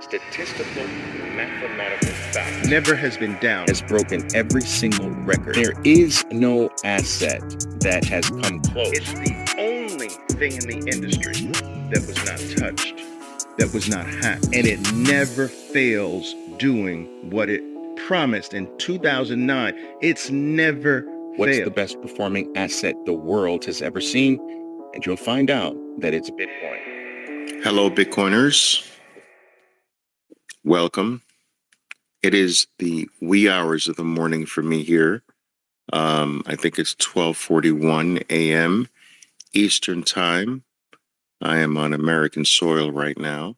statistical mathematical fact never has been down. has broken every single record. There is no asset that has come close. It's the only thing in the industry that was not touched, that was not hacked, and it never fails doing what it promised in 2009. It's never What's failed. the best performing asset the world has ever seen? And you'll find out that it's Bitcoin. Hello, Bitcoiners. Welcome. It is the wee hours of the morning for me here. I think it's 12:41 a.m. Eastern Time. I am on American soil right now.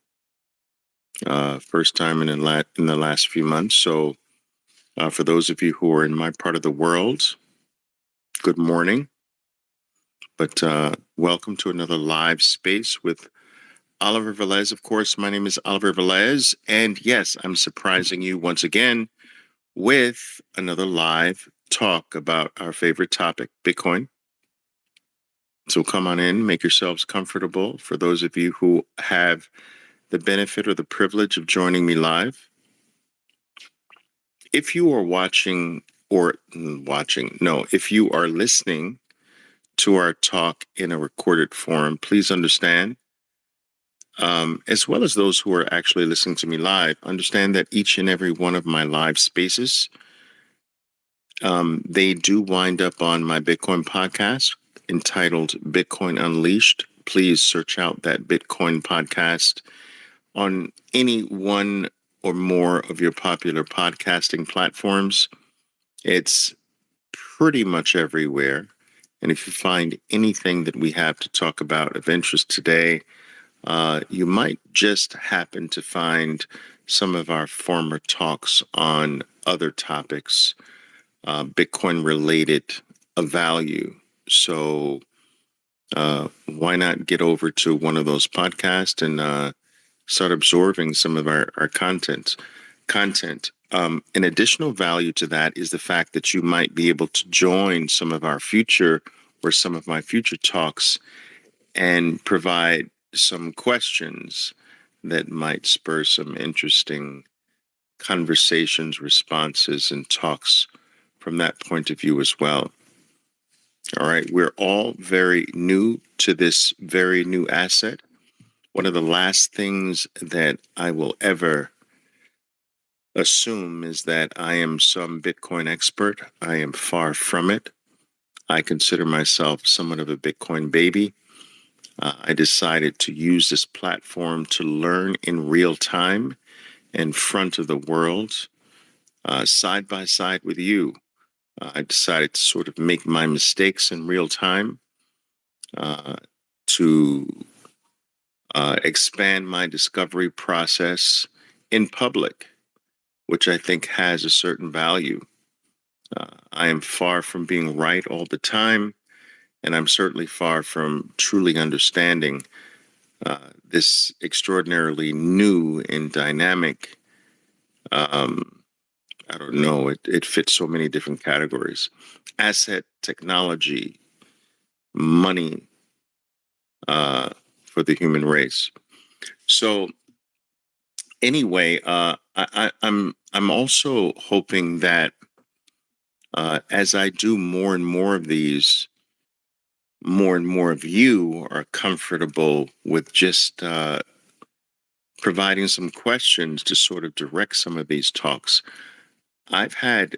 First time in the last few months. So for those of you who are in my part of the world, good morning. But welcome to another live space with Oliver Velez. Of course, my name is Oliver Velez. And yes, I'm surprising you once again with another live talk about our favorite topic, Bitcoin. So come on in, make yourselves comfortable. For those of you who have the benefit or the privilege of joining me live, if you are if you are listening to our talk in a recorded form, please understand, as well as those who are actually listening to me live, understand that each and every one of my live spaces, they do wind up on my Bitcoin podcast entitled Bitcoin Unleashed. Please search out that Bitcoin podcast on any one or more of your popular podcasting platforms. It's pretty much everywhere. And if you find anything that we have to talk about of interest today, you might just happen to find some of our former talks on other topics, Bitcoin related, of value. So why not get over to one of those podcasts and start absorbing some of our content. An additional value to that is the fact that you might be able to join some of my future talks and provide some questions that might spur some interesting conversations, responses, and talks from that point of view as well. All right, we're all very new to this very new asset. One of the last things that I will ever assume is that I am some Bitcoin expert. I am far from it. I consider myself somewhat of a Bitcoin baby. I decided to use this platform to learn in real time in front of the world, side by side with you. I decided to sort of make my mistakes in real time, to expand my discovery process in public, which I think has a certain value. I am far from being right all the time, and I'm certainly far from truly understanding this extraordinarily new and dynamic, I don't know, it fits so many different categories. Asset, technology, money for the human race. So anyway, I'm also hoping that as I do more and more of these, more and more of you are comfortable with just providing some questions to sort of direct some of these talks. I've had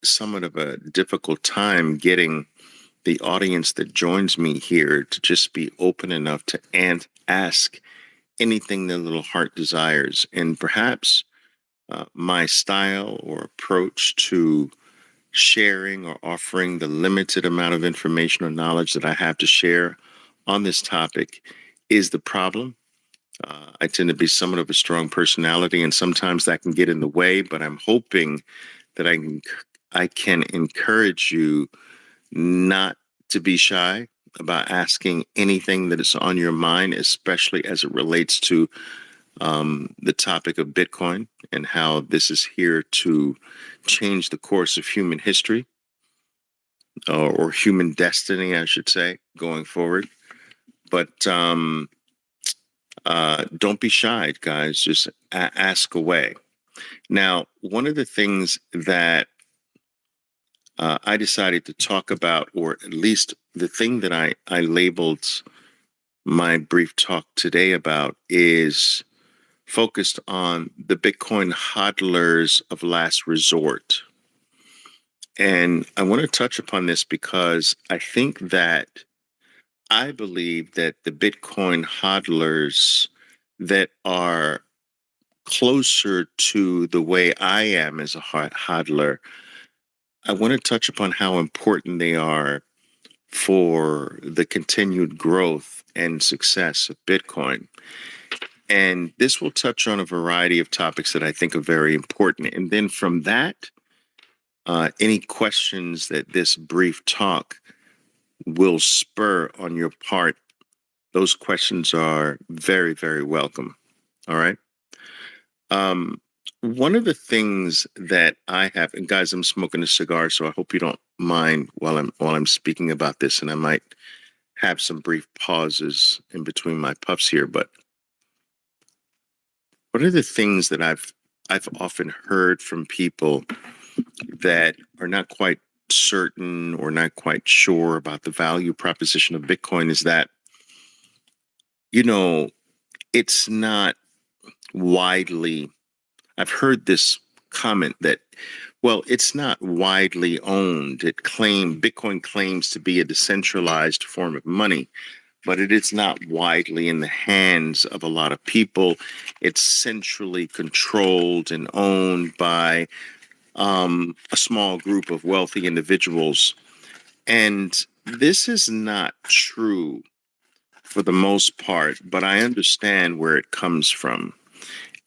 somewhat of a difficult time getting the audience that joins me here to just be open enough to ask anything their little heart desires. And perhaps my style or approach to sharing or offering the limited amount of information or knowledge that I have to share on this topic is the problem. I tend to be somewhat of a strong personality, and sometimes that can get in the way, but I'm hoping that I can encourage you not to be shy about asking anything that is on your mind, especially as it relates to the topic of Bitcoin and how this is here to change the course of human history, or human destiny, I should say, going forward. But don't be shy, guys. Just ask away. Now, one of the things that I decided to talk about, or at least the thing that I labeled my brief talk today about, is focused on the Bitcoin hodlers of last resort. And I want to touch upon this because I believe that the Bitcoin hodlers that are closer to the way I am as a hodler, I want to touch upon how important they are for the continued growth and success of Bitcoin. And this will touch on a variety of topics that I think are very important. And then from that, any questions that this brief talk will spur on your part, those questions are very, very welcome. All right. One of the things that I have, and guys, I'm smoking a cigar, so I hope you don't mind while I'm speaking about this, and I might have some brief pauses in between my puffs here. But one of the things that I've often heard from people that are not quite certain or not quite sure about the value proposition of Bitcoin is that, it's not widely. I've heard this comment that, well, it's not widely owned. Bitcoin claims to be a decentralized form of money, but it is not widely in the hands of a lot of people. It's centrally controlled and owned by a small group of wealthy individuals. And this is not true for the most part, but I understand where it comes from.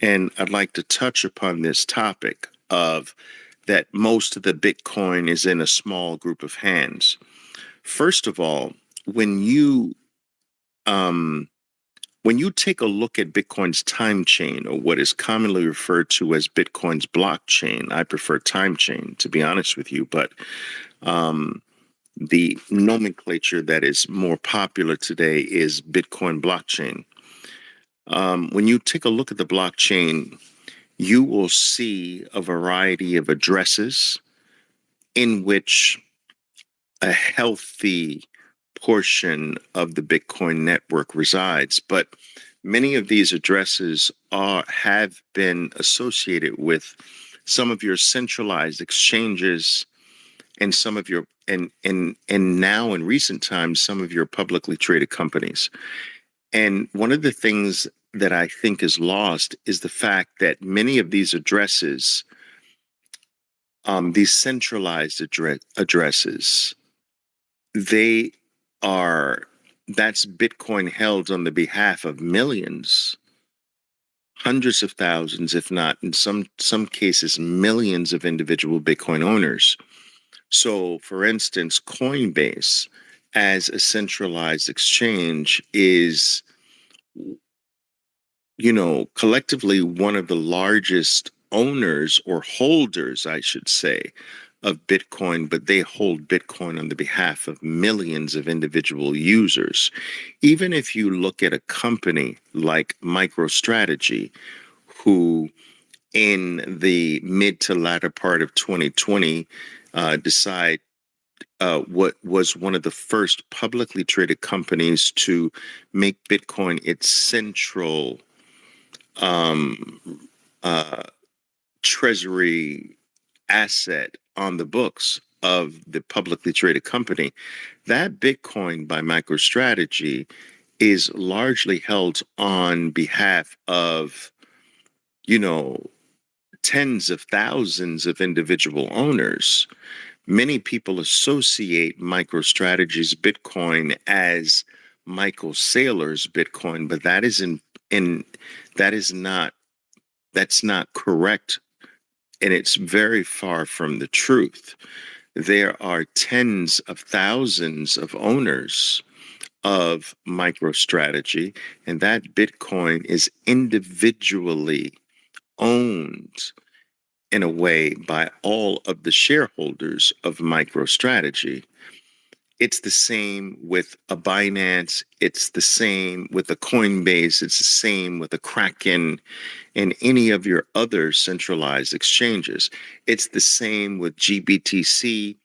And I'd like to touch upon this topic of that most of the Bitcoin is in a small group of hands. First of all, when you take a look at Bitcoin's time chain, or what is commonly referred to as Bitcoin's blockchain — I prefer time chain, to be honest with you, but the nomenclature that is more popular today is Bitcoin blockchain. When you take a look at the blockchain, you will see a variety of addresses in which a healthy portion of the Bitcoin network resides. But many of these addresses have been associated with some of your centralized exchanges and some of your and now in recent times some of your publicly traded companies. And one of the things that I think is lost is the fact that many of these addresses, these centralized addresses, that's Bitcoin held on the behalf of millions, hundreds of thousands, if not in some cases, millions of individual Bitcoin owners. So, for instance, Coinbase, as a centralized exchange, is, collectively one of the largest owners, or holders, I should say, of Bitcoin, but they hold Bitcoin on the behalf of millions of individual users. Even if you look at a company like MicroStrategy, who in the mid to latter part of 2020 what was one of the first publicly traded companies to make Bitcoin its central treasury asset on the books of the publicly traded company. That Bitcoin by MicroStrategy is largely held on behalf of, tens of thousands of individual owners. Many people associate MicroStrategy's Bitcoin as Michael Saylor's Bitcoin, but that's not correct, and it's very far from the truth. There are tens of thousands of owners of MicroStrategy, and that Bitcoin is individually owned in a way by all of the shareholders of MicroStrategy. It's the same with a Binance. It's the same with a Coinbase. It's the same with a Kraken and any of your other centralized exchanges. It's the same with GBTC,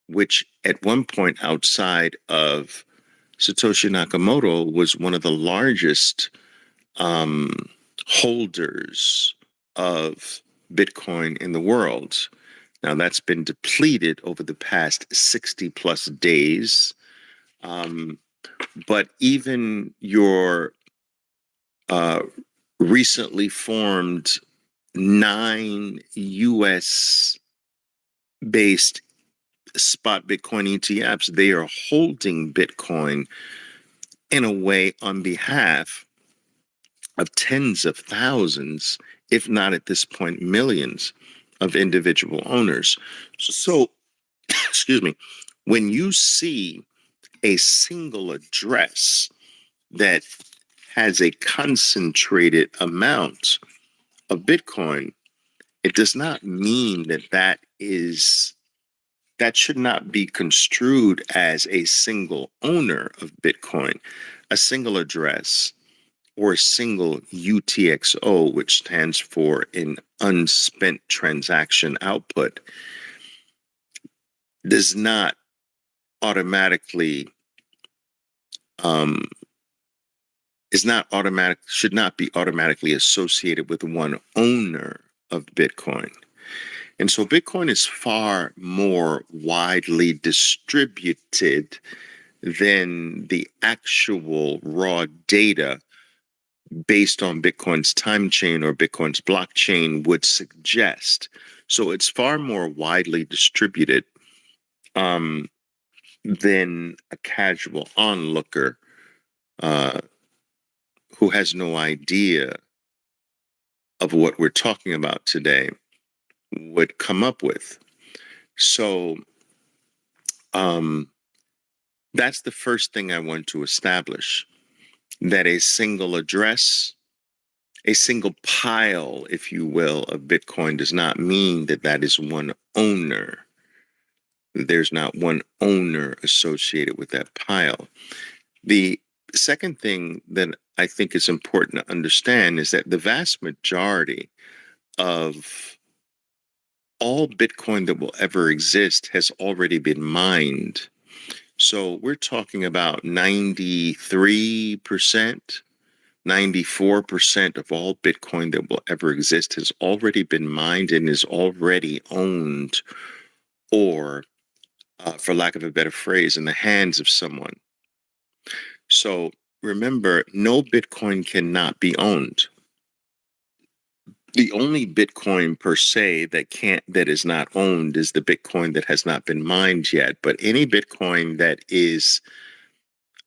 which at one point outside of Satoshi Nakamoto was one of the largest holders of Bitcoin in the world. Now that's been depleted over the past 60 plus days. But even your recently formed 9 US based spot Bitcoin ETFs, they are holding Bitcoin in a way on behalf of tens of thousands, if not at this point, millions of individual owners. So, excuse me, when you see a single address that has a concentrated amount of Bitcoin, it does not mean that should not be construed as a single owner of Bitcoin. A single address or a single UTXO, which stands for an unspent transaction output, does not automatically should not be automatically associated with one owner of Bitcoin. And so Bitcoin is far more widely distributed than the actual raw data based on Bitcoin's time chain or Bitcoin's blockchain would suggest. So it's far more widely distributed than a casual onlooker who has no idea of what we're talking about today would come up with. So that's the first thing I want to establish, that a single address, a single pile, if you will, of Bitcoin does not mean that is one owner. There's not one owner associated with that pile. The second thing that I think is important to understand is that the vast majority of all Bitcoin that will ever exist has already been mined. So we're talking about 93%, 94% of all Bitcoin that will ever exist has already been mined and is already owned, or for lack of a better phrase, in the hands of someone. So remember, no Bitcoin cannot be owned. The only Bitcoin per se that is not owned is the Bitcoin that has not been mined yet. But any Bitcoin that is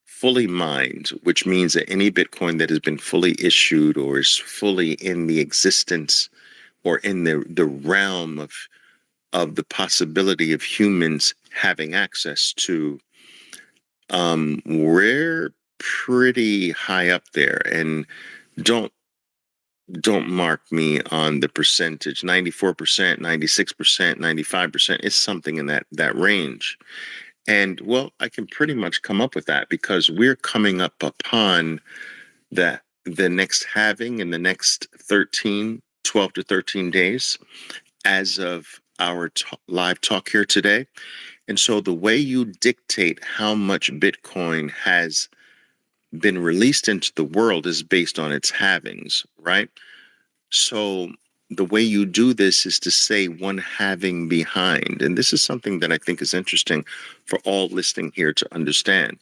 fully mined, which means that any Bitcoin that has been fully issued or is fully in the existence or in the realm of the possibility of humans having access to, we're pretty high up there. And don't mark me on the percentage. 94%, 96%, 95%. It's something in that range. And well, I can pretty much come up with that because we're coming up upon the next halving in the next 12 to 13 days as of our live talk here today. And so the way you dictate how much Bitcoin has been released into the world is based on its halvings, right? So the way you do this is to say one halving behind. And this is something that I think is interesting for all listening here to understand.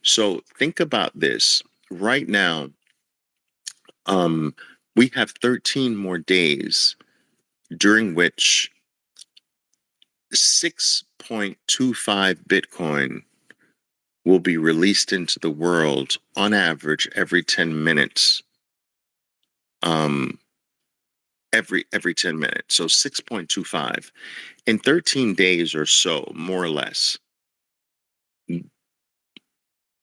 So think about this. Right now, we have 13 more days during which 6.25 Bitcoin will be released into the world on average every 10 minutes. Every 10 minutes. So 6.25 in 13 days or so, more or less.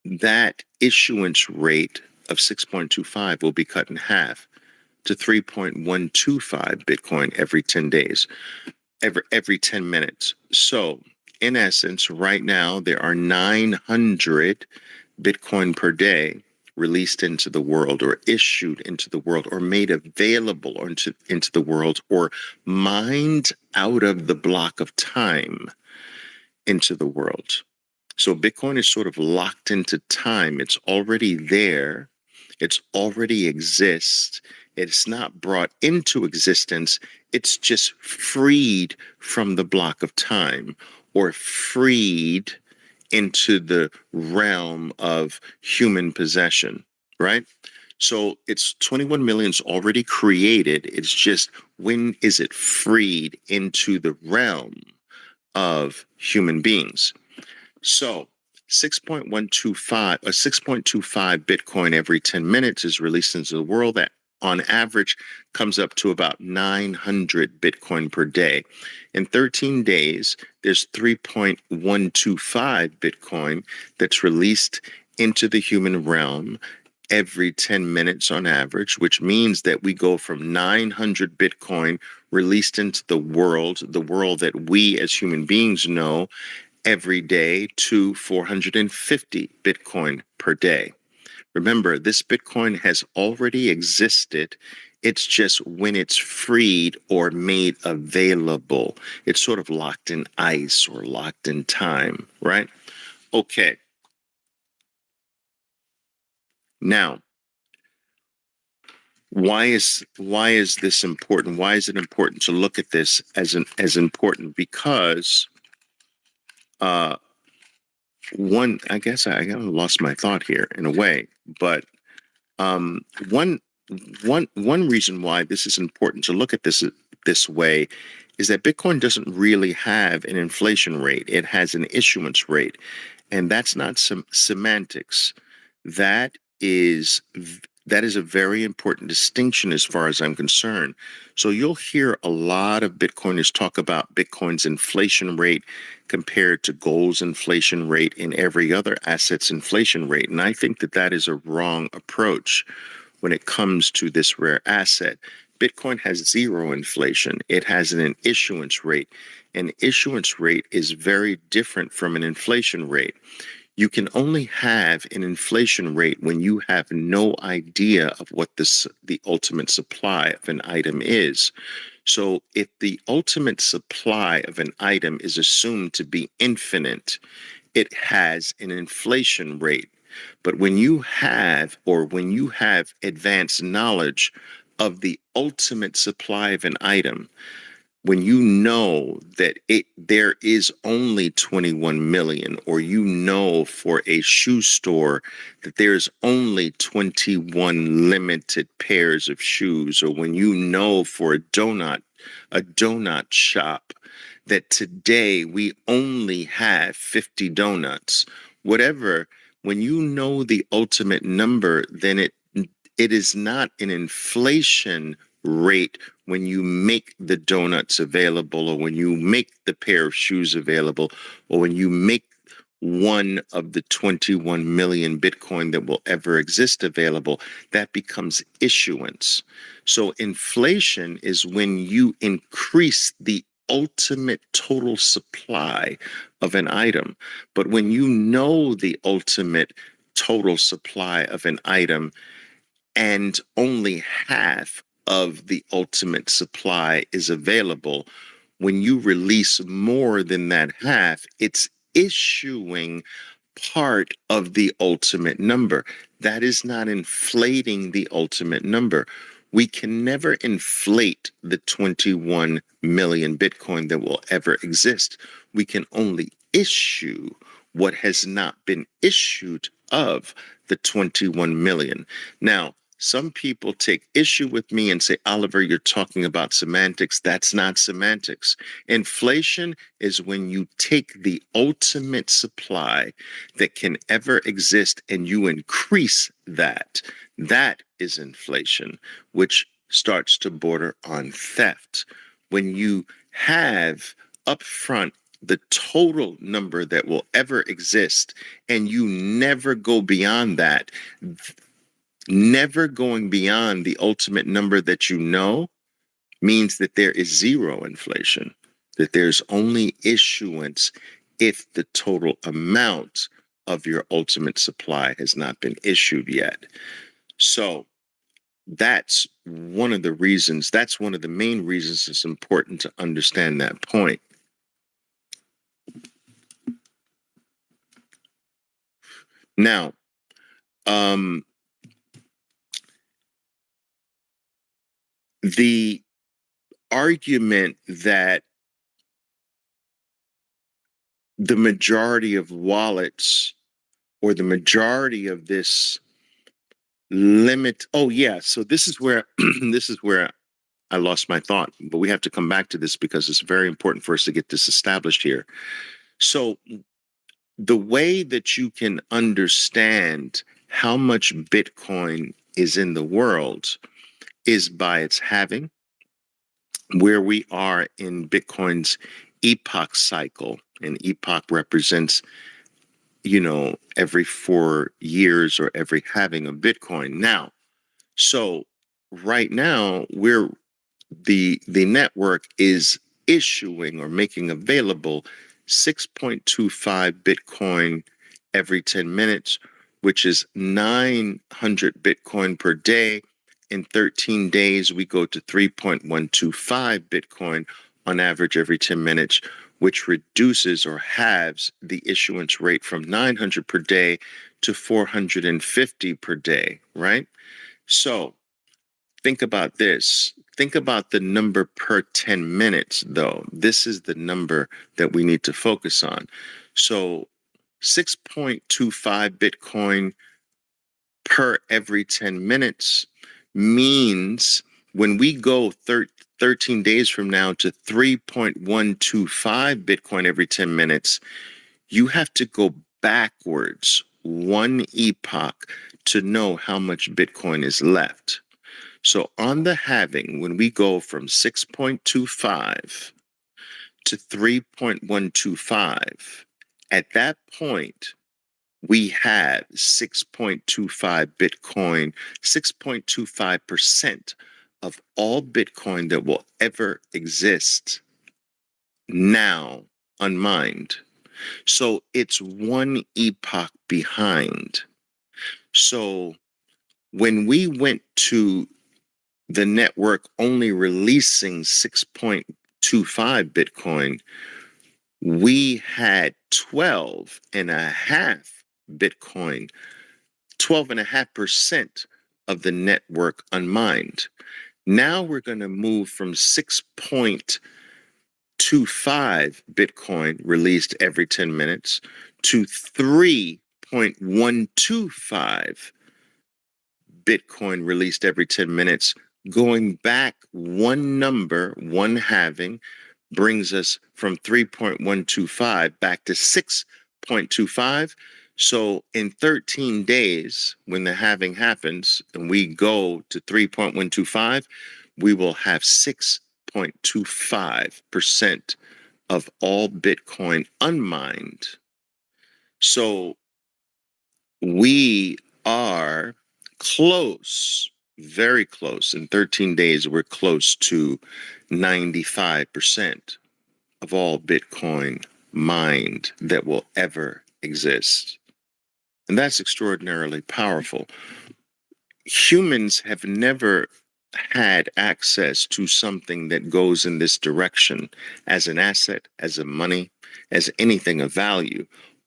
That issuance rate of 6.25 will be cut in half to 3.125 Bitcoin every 10 days, every 10 minutes. So in essence, right now, there are 900 Bitcoin per day released into the world or issued into the world or made available into the world or mined out of the block of time into the world. So Bitcoin is sort of locked into time. It's already there. It's already exists. It's not brought into existence. It's just freed from the block of time or freed into the realm of human possession, right? So it's 21 million's already created. It's just when is it freed into the realm of human beings? So 6.125 or 6.25 Bitcoin every 10 minutes is released into the world. That on average comes up to about 900 Bitcoin per day. In 13 days, there's 3.125 Bitcoin that's released into the human realm every 10 minutes on average, which means that we go from 900 Bitcoin released into the world that we as human beings know every day, to 450 Bitcoin per day. Remember, this Bitcoin has already existed. It's just when it's freed or made available. It's sort of locked in ice or locked in time, right? Okay. Now, why is this important? Why is it important to look at this as important? Because one, I guess I lost my thought here in a way, but one reason why this is important to look at this way is that Bitcoin doesn't really have an inflation rate. It has an issuance rate, and that's not some semantics. That is a very important distinction as far as I'm concerned. So you'll hear a lot of Bitcoiners talk about Bitcoin's inflation rate compared to gold's inflation rate and every other asset's inflation rate. And I think that is a wrong approach when it comes to this rare asset. Bitcoin has zero inflation. It has an issuance rate. An issuance rate is very different from an inflation rate. You can only have an inflation rate when you have no idea of what the ultimate supply of an item is. So if the ultimate supply of an item is assumed to be infinite, it has an inflation rate. But when you have advanced knowledge of the ultimate supply of an item, when you know that there is only 21 million, or you know for a shoe store that there's only 21 limited pairs of shoes, or when you know for a donut shop that today we only have 50 donuts, whatever, when you know the ultimate number, then it is not an inflation rate when you make the donuts available, or when you make the pair of shoes available, or when you make one of the 21 million Bitcoin that will ever exist available. That becomes issuance. So inflation is when you increase the ultimate total supply of an item. But when you know the ultimate total supply of an item and only half of the ultimate supply is available, when you release more than that half, it's issuing part of the ultimate number. That is not inflating the ultimate number. We can never inflate the 21 million Bitcoin that will ever exist. We can only issue what has not been issued of the 21 million. Now, some people take issue with me and say, Oliver, you're talking about semantics. That's not semantics. Inflation is when you take the ultimate supply that can ever exist and you increase that. That is inflation, which starts to border on theft. When you have upfront the total number that will ever exist and you never go beyond that, never going beyond the ultimate number that you know means that there is zero inflation, that there's only issuance if the total amount of your ultimate supply has not been issued yet. So that's one of the reasons, that's one of the main reasons it's important to understand that point. Now, the argument that the majority of wallets or the majority of this limit, oh yeah, so this is where this is where I lost my thought, but we have to come back to this because it's very important for us to get this established here. So the way that you can understand how much Bitcoin is in the world is by its halving, where we are in Bitcoin's epoch cycle. And epoch represents, every 4 years or every halving of Bitcoin. Now, so right now the network is issuing or making available 6.25 Bitcoin every 10 minutes, which is 900 Bitcoin per day. In 13 days, we go to 3.125 Bitcoin on average every 10 minutes, which reduces or halves the issuance rate from 900 per day to 450 per day, right? So think about this. Think about the number per 10 minutes, though. This is the number that we need to focus on. So 6.25 Bitcoin per every 10 minutes means when we go 13 days from now to 3.125 Bitcoin every 10 minutes, you have to go backwards one epoch to know how much Bitcoin is left. So on the halving, when we go from 6.25 to 3.125, at that point, we have 6.25 Bitcoin, 6.25% of all Bitcoin that will ever exist now unmined. So it's one epoch behind. So when we went to the network only releasing 6.25 Bitcoin, we had 12.5 Bitcoin, 12.5% of the network unmined. Now we're going to move from 6.25 Bitcoin released every 10 minutes to 3.125 Bitcoin released every 10 minutes. Going back one number, one halving, brings us from 3.125 back to 6.25. So in 13 days, when the halving happens and we go to 3.125, we will have 6.25% of all Bitcoin unmined. So we are close, very close. In 13 days, we're close to 95% of all Bitcoin mined that will ever exist. And that's extraordinarily powerful. Humans have never had access to something that goes in this direction as an asset, as a money, as anything of value.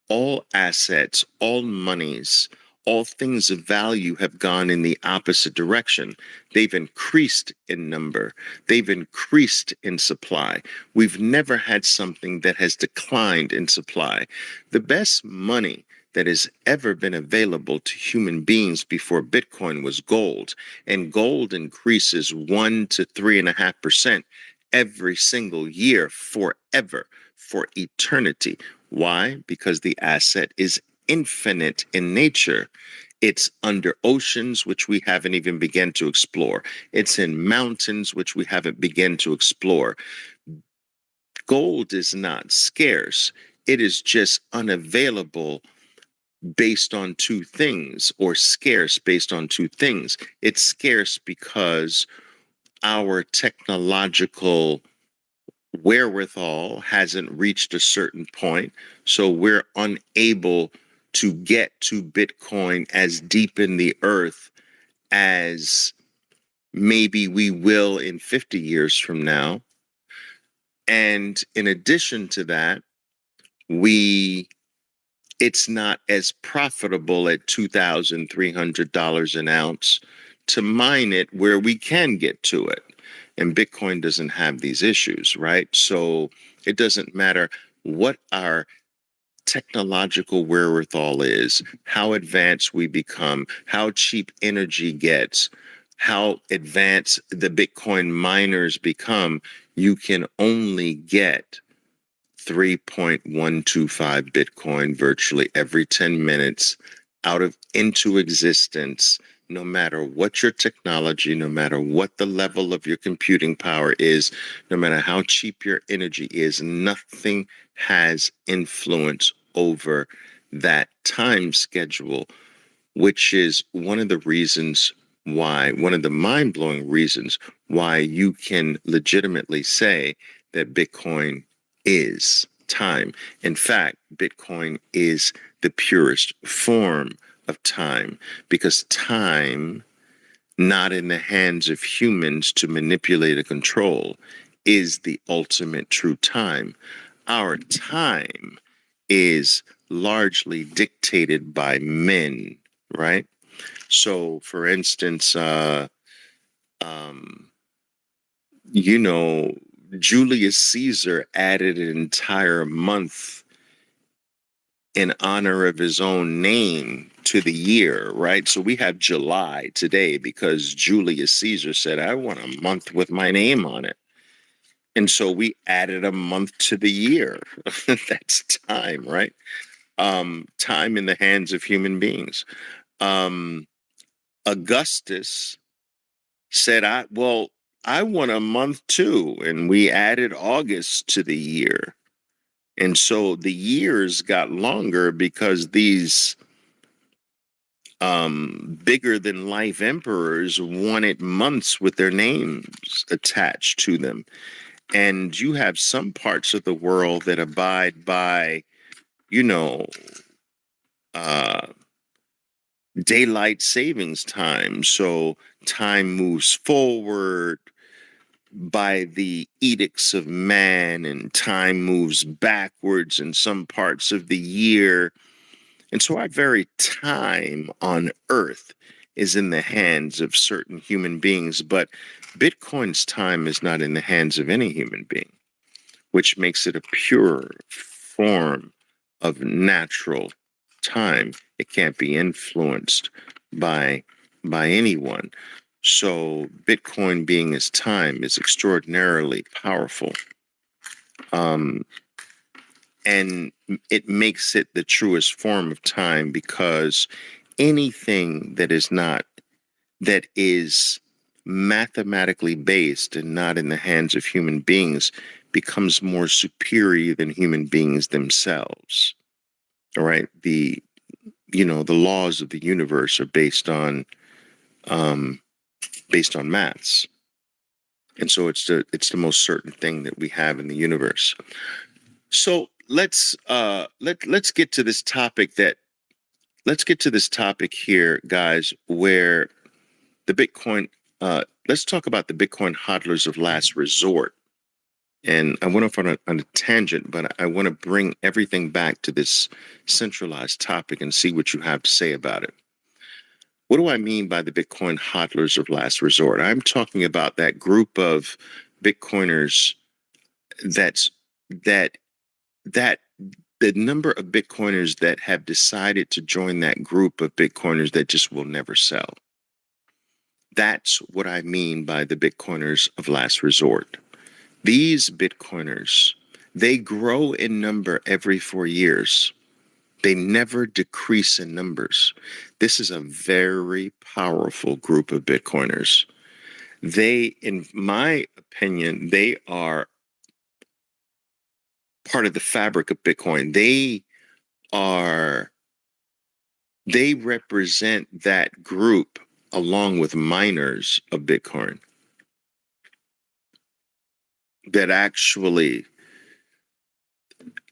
All assets, all monies, all things of value have gone in the opposite direction. They've increased in number. They've increased in supply. We've never had something that has declined in supply. The best money that has ever been available to human beings before Bitcoin was gold, and gold increases 1 to 3.5% every single year forever, for eternity. Why? Because the asset is infinite in nature. It's under oceans, which we haven't even begun to explore. It's in mountains, which we haven't begun to explore. Gold is not scarce. It is just unavailable based on two things, or scarce based on two things. It's scarce because our technological wherewithal hasn't reached a certain point. So we're unable to get to Bitcoin as deep in the earth as maybe we will in 50 years from now. And in addition to that, it's not as profitable at $2,300 an ounce to mine it where we can get to it. And Bitcoin doesn't have these issues, right? So it doesn't matter what our technological wherewithal is, how advanced we become, how cheap energy gets, how advanced the Bitcoin miners become. You can only get 3.125 Bitcoin virtually every 10 minutes into existence, no matter what your technology, no matter what the level of your computing power is, no matter how cheap your energy is, nothing has influence over that time schedule, which is one of the reasons why, one of the mind-blowing reasons why you can legitimately say that Bitcoin is time. In fact, Bitcoin is the purest form of time, because time, not in the hands of humans to manipulate or control, is the ultimate true time. Our time is largely dictated by men, right? So, for instance, you know, Julius Caesar added an entire month in honor of his own name to the year, right? So we have July today because Julius Caesar said, I want a month with my name on it. And so we added a month to the year. That's time, right? Time in the hands of human beings. Augustus said, I want a month too. And we added August to the year. And so the years got longer because these bigger than life emperors wanted months with their names attached to them. And you have some parts of the world that abide by, you know, daylight savings time. So time moves forward by the edicts of man, and time moves backwards in some parts of the year. And so our very time on earth is in the hands of certain human beings, but Bitcoin's time is not in the hands of any human being, which makes it a pure form of natural time. It can't be influenced by anyone. So Bitcoin being its time is extraordinarily powerful. And it makes it the truest form of time, because anything that is mathematically based and not in the hands of human beings becomes more superior than human beings themselves. All right. The laws of the universe are based on maths. And so it's the most certain thing that we have in the universe. So let's get to this topic here, guys, where the Bitcoin, let's talk about the Bitcoin hodlers of last resort. And I went off on a tangent, but I want to bring everything back to this centralized topic and see what you have to say about it. What do I mean by the Bitcoin hodlers of last resort? I'm talking about that group of Bitcoiners that the number of Bitcoiners that have decided to join that group of Bitcoiners that just will never sell. That's what I mean by the Bitcoiners of last resort. These Bitcoiners, they grow in number every 4 years. They never decrease in numbers. This is a very powerful group of Bitcoiners. They, in my opinion, they are part of the fabric of Bitcoin. They represent that group along with miners of Bitcoin. that actually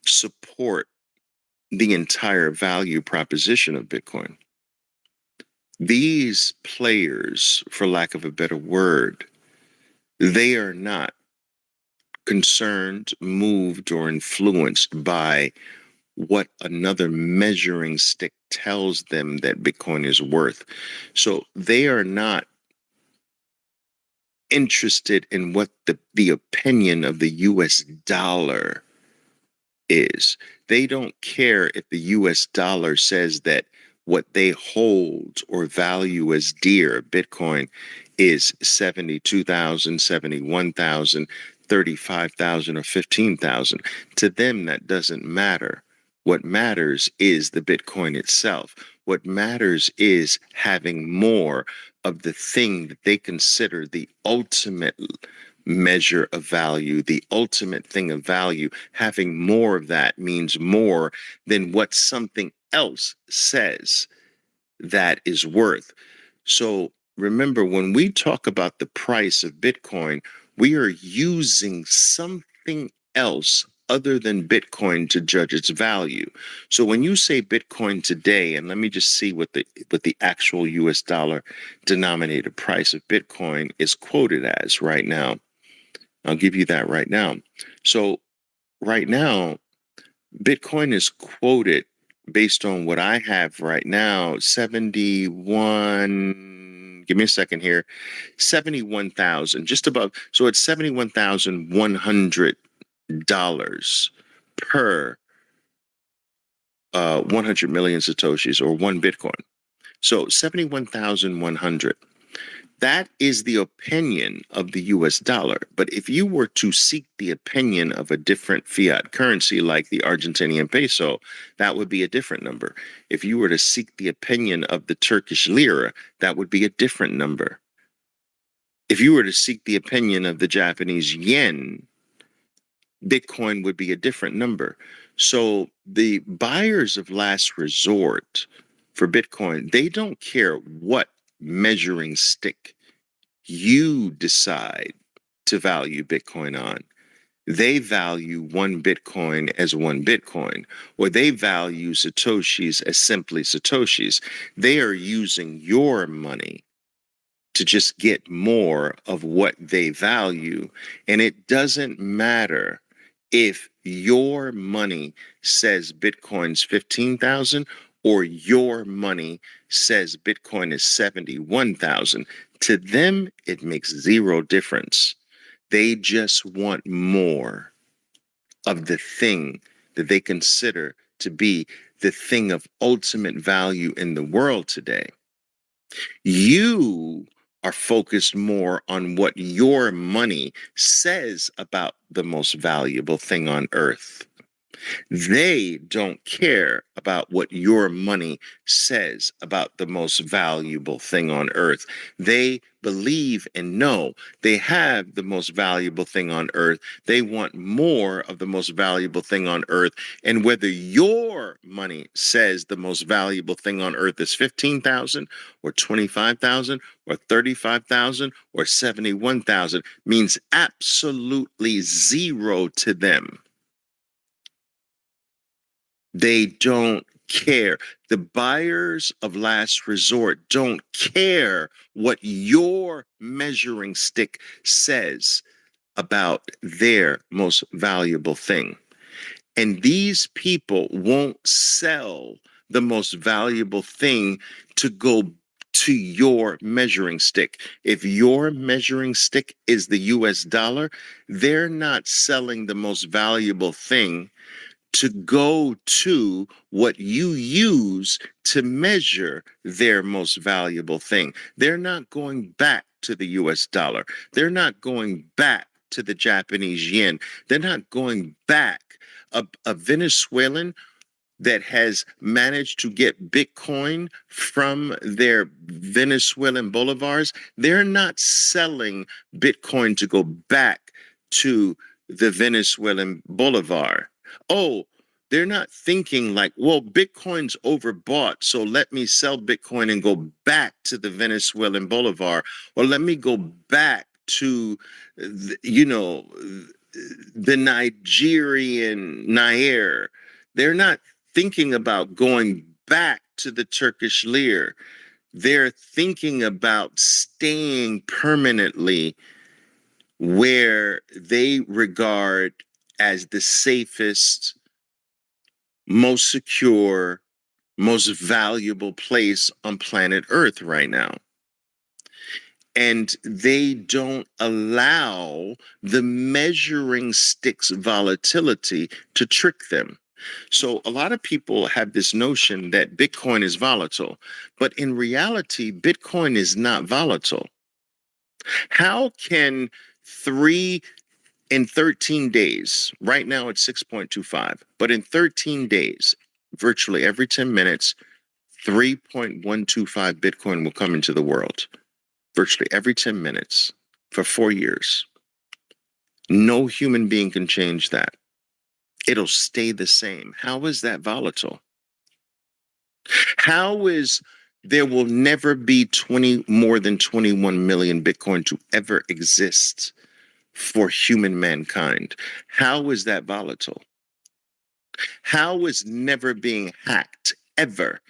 support the entire value proposition of Bitcoin. These players, for lack of a better word, they are not concerned, moved, or influenced by what another measuring stick tells them that Bitcoin is worth. So they are not interested in what the opinion of the US dollar is. They don't care if the US dollar says that what they hold or value as dear, Bitcoin, is 72,000, 71,000, 35,000, or 15,000. To them, that doesn't matter. What matters is the Bitcoin itself. What matters is having more of the thing that they consider the ultimate measure of value, the ultimate thing of value. Having more of that means more than what something else says that is worth. So remember, when we talk about the price of Bitcoin, we are using something else other than Bitcoin to judge its value. So when you say Bitcoin today, and let me just see what the actual US dollar denominated price of Bitcoin is quoted as right now. I'll give you that right now. So right now, Bitcoin is quoted based on what I have right now, 71, give me a second here, 71,000, just above. So it's $71,100 per 100 million Satoshis, or one Bitcoin. So 71,100. That is the opinion of the US dollar. But if you were to seek the opinion of a different fiat currency like the Argentinian peso, that would be a different number. If you were to seek the opinion of the Turkish lira, that would be a different number. If you were to seek the opinion of the Japanese yen, Bitcoin would be a different number. So the buyers of last resort for Bitcoin, they don't care what measuring stick you decide to value Bitcoin on. They value one Bitcoin as one Bitcoin, or they value Satoshis as simply Satoshis. They are using your money to just get more of what they value. And it doesn't matter if your money says Bitcoin's 15,000 or your money says Bitcoin is 71,000. To them, it makes zero difference. They just want more of the thing that they consider to be the thing of ultimate value in the world today. You are focused more on what your money says about the most valuable thing on earth. They don't care about what your money says about the most valuable thing on earth. They believe and know they have the most valuable thing on earth. They want more of the most valuable thing on earth. And whether your money says the most valuable thing on earth is 15,000 or 25,000 or 35,000 or 71,000 means absolutely zero to them. They don't care. The buyers of last resort don't care what your measuring stick says about their most valuable thing. And these people won't sell the most valuable thing to go to your measuring stick. If your measuring stick is the US dollar, they're not selling the most valuable thing to go to what you use to measure their most valuable thing. They're not going back to the US dollar. They're not going back to the Japanese yen. They're not going back. A Venezuelan that has managed to get Bitcoin from their Venezuelan bolivars, they're not selling Bitcoin to go back to the Venezuelan bolivar. Oh, they're not thinking like, well, Bitcoin's overbought, so let me sell Bitcoin and go back to the Venezuelan bolivar, or let me go back to, the Nigerian Nair. They're not thinking about going back to the Turkish lira. They're thinking about staying permanently where they regard as the safest, most secure, most valuable place on planet Earth right now. And they don't allow the measuring stick's volatility to trick them. So a lot of people have this notion that Bitcoin is volatile, but in reality, Bitcoin is not volatile. How can 13 days, right now it's 6.25, but in 13 days, virtually every 10 minutes, 3.125 Bitcoin will come into the world. Virtually every 10 minutes for 4 years. No human being can change that. It'll stay the same. How is that volatile? How is there will never be more than 21 million Bitcoin to ever exist for human mankind? How is that volatile? How is never being hacked ever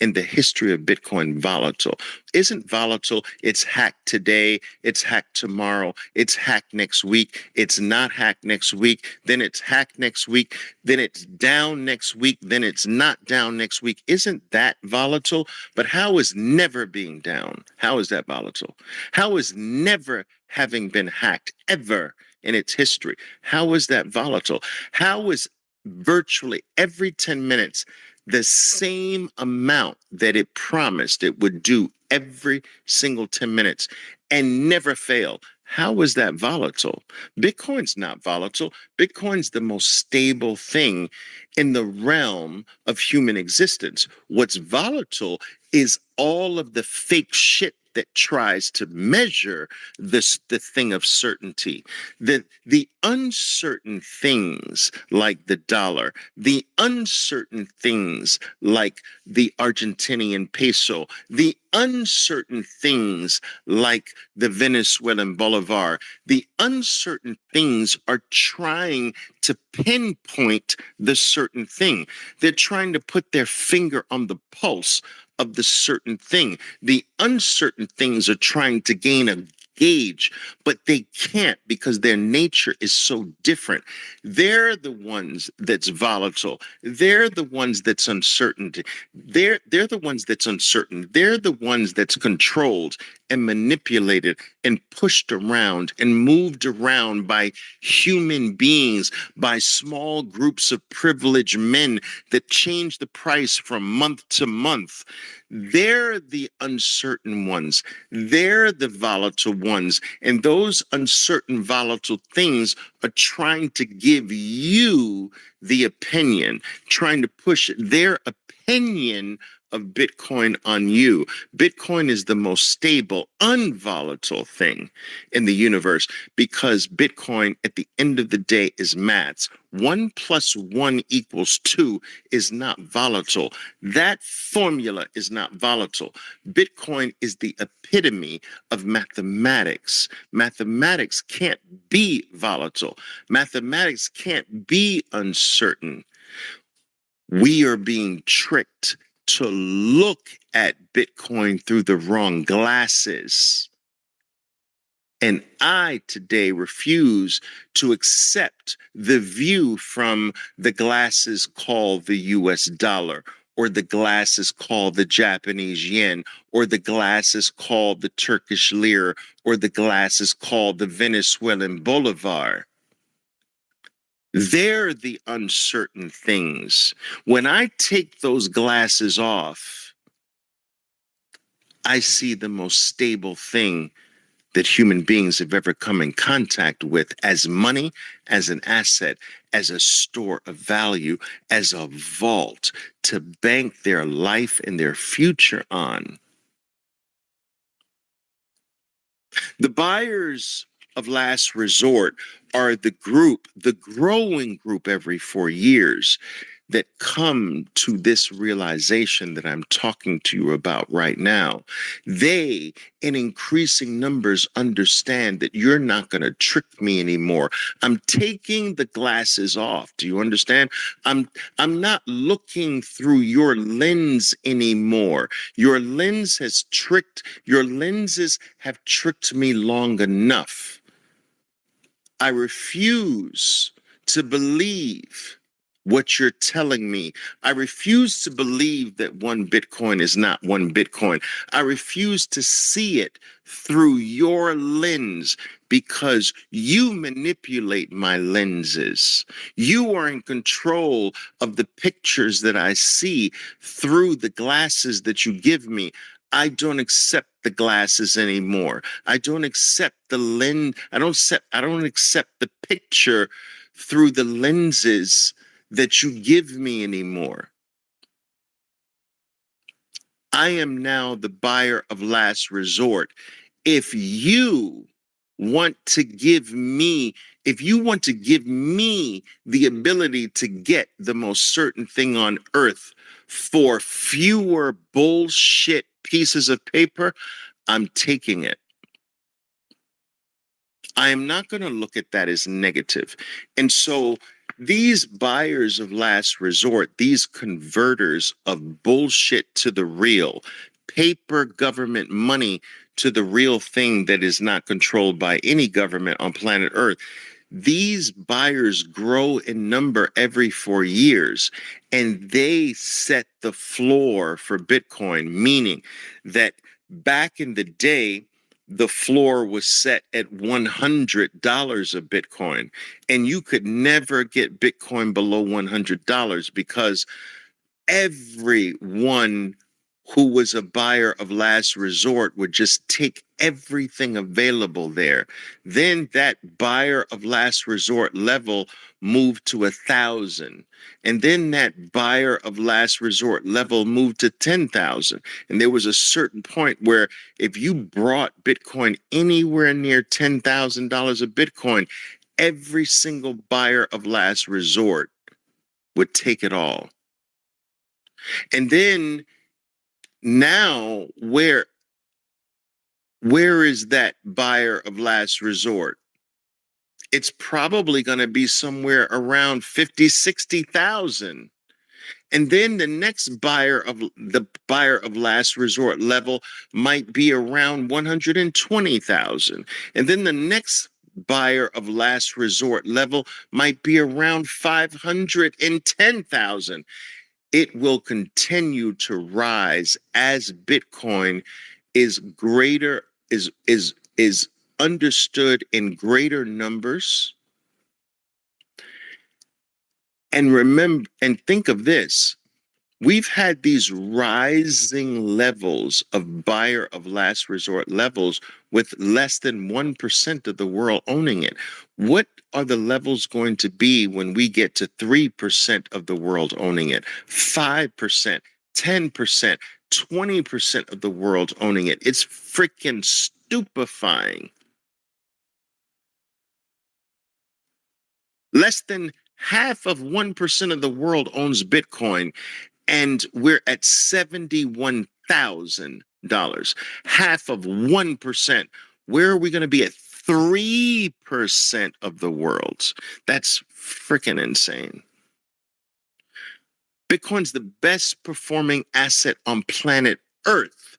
in the history of Bitcoin volatile? Isn't volatile, it's hacked today, it's hacked tomorrow, it's hacked next week, it's not hacked next week, then it's hacked next week, then it's down next week, then it's not down next week. Isn't that volatile? But how is never being down? How is that volatile? How is never having been hacked ever in its history? How is that volatile? How is virtually every 10 minutes the same amount that it promised it would do every single 10 minutes and never fail? How is that volatile? Bitcoin's not volatile. Bitcoin's the most stable thing in the realm of human existence. What's volatile is all of the fake shit that tries to measure the thing of certainty. The uncertain things like the dollar, the uncertain things like the Argentinian peso, the uncertain things like the Venezuelan bolivar, the uncertain things are trying to pinpoint the certain thing. They're trying to put their finger on the pulse of the certain thing. The uncertain things are trying to gain a gauge, but they can't because their nature is so different. They're the ones that's volatile. They're the ones that's uncertain. They're the ones that's uncertain. They're the ones that's controlled and manipulated and pushed around and moved around by human beings, by small groups of privileged men that change the price from month to month. They're the uncertain ones. They're the volatile ones. And those uncertain, volatile things are trying to give you the opinion, trying to push their opinion of Bitcoin on you. Bitcoin is the most stable, unvolatile thing in the universe because Bitcoin, at the end of the day, is maths. 1 + 1 = 2 is not volatile. That formula is not volatile. Bitcoin is the epitome of mathematics. Mathematics can't be volatile. Mathematics can't be uncertain. We are being tricked to look at Bitcoin through the wrong glasses. And I today refuse to accept the view from the glasses called the US dollar, or the glasses called the Japanese yen, or the glasses called the Turkish lira, or the glasses called the Venezuelan bolivar. They're the uncertain things. When I take those glasses off, I see the most stable thing that human beings have ever come in contact with as money, as an asset, as a store of value, as a vault to bank their life and their future on. The buyers of last resort are the growing group every 4 years that come to this realization that I'm talking to you about right now, they, in increasing numbers, understand that you're not going to trick me anymore. I'm taking the glasses off. Do you understand? I'm not looking through your lens anymore. Your lenses have tricked me long enough. I refuse to believe what you're telling me. I refuse to believe that one Bitcoin is not one Bitcoin. I refuse to see it through your lens because you manipulate my lenses. You are in control of the pictures that I see through the glasses that you give me. I don't accept the glasses anymore. I don't accept the lens. I don't accept the picture through the lenses that you give me anymore. I am now the buyer of last resort. If you want to give me the ability to get the most certain thing on earth for fewer bullshit pieces of paper, I'm taking it. I am not going to look at that as negative. And so these buyers of last resort, these converters of bullshit to the real, paper government money to the real thing that is not controlled by any government on planet Earth, these buyers grow in number every 4 years, and they set the floor for Bitcoin, meaning that back in the day, the floor was set at $100 of Bitcoin, and you could never get Bitcoin below $100 because everyone who was a buyer of last resort would just take everything available there. Then that buyer of last resort level moved to 1,000. And then that buyer of last resort level moved to 10,000. And there was a certain point where if you brought Bitcoin anywhere near $10,000 of Bitcoin, every single buyer of last resort would take it all. And then now, where is that buyer of last resort? It's probably going to be somewhere around 50, 60,000. And then the next buyer of last resort level might be around 120,000. And then the next buyer of last resort level might be around 510,000. It will continue to rise as Bitcoin is understood in greater numbers. And remember, and think of this. We've had these rising levels of buyer of last resort levels with less than 1% of the world owning it. What are the levels going to be when we get to 3% of the world owning it, 5%, 10%, 20% of the world owning it? It's freaking stupefying. Less than half of 1% of the world owns Bitcoin, and we're at $71,000. Half of 1%. Where are we going to be at 3% of the world? That's freaking insane. Bitcoin's the best performing asset on planet Earth.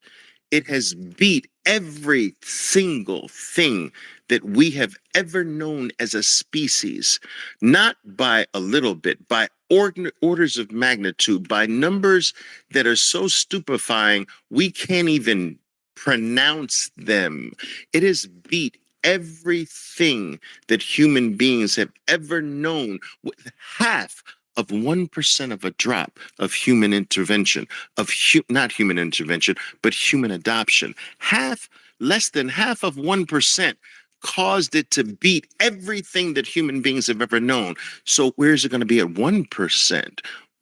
It has beat every single thing that we have ever known as a species, not by a little bit, by orders of magnitude, by numbers that are so stupefying we can't even pronounce them. It has beat everything that human beings have ever known with half of 1% of a drop of human intervention, not human intervention, but human adoption. Less than half of 1% caused it to beat everything that human beings have ever known. So where's it going to be at 1%,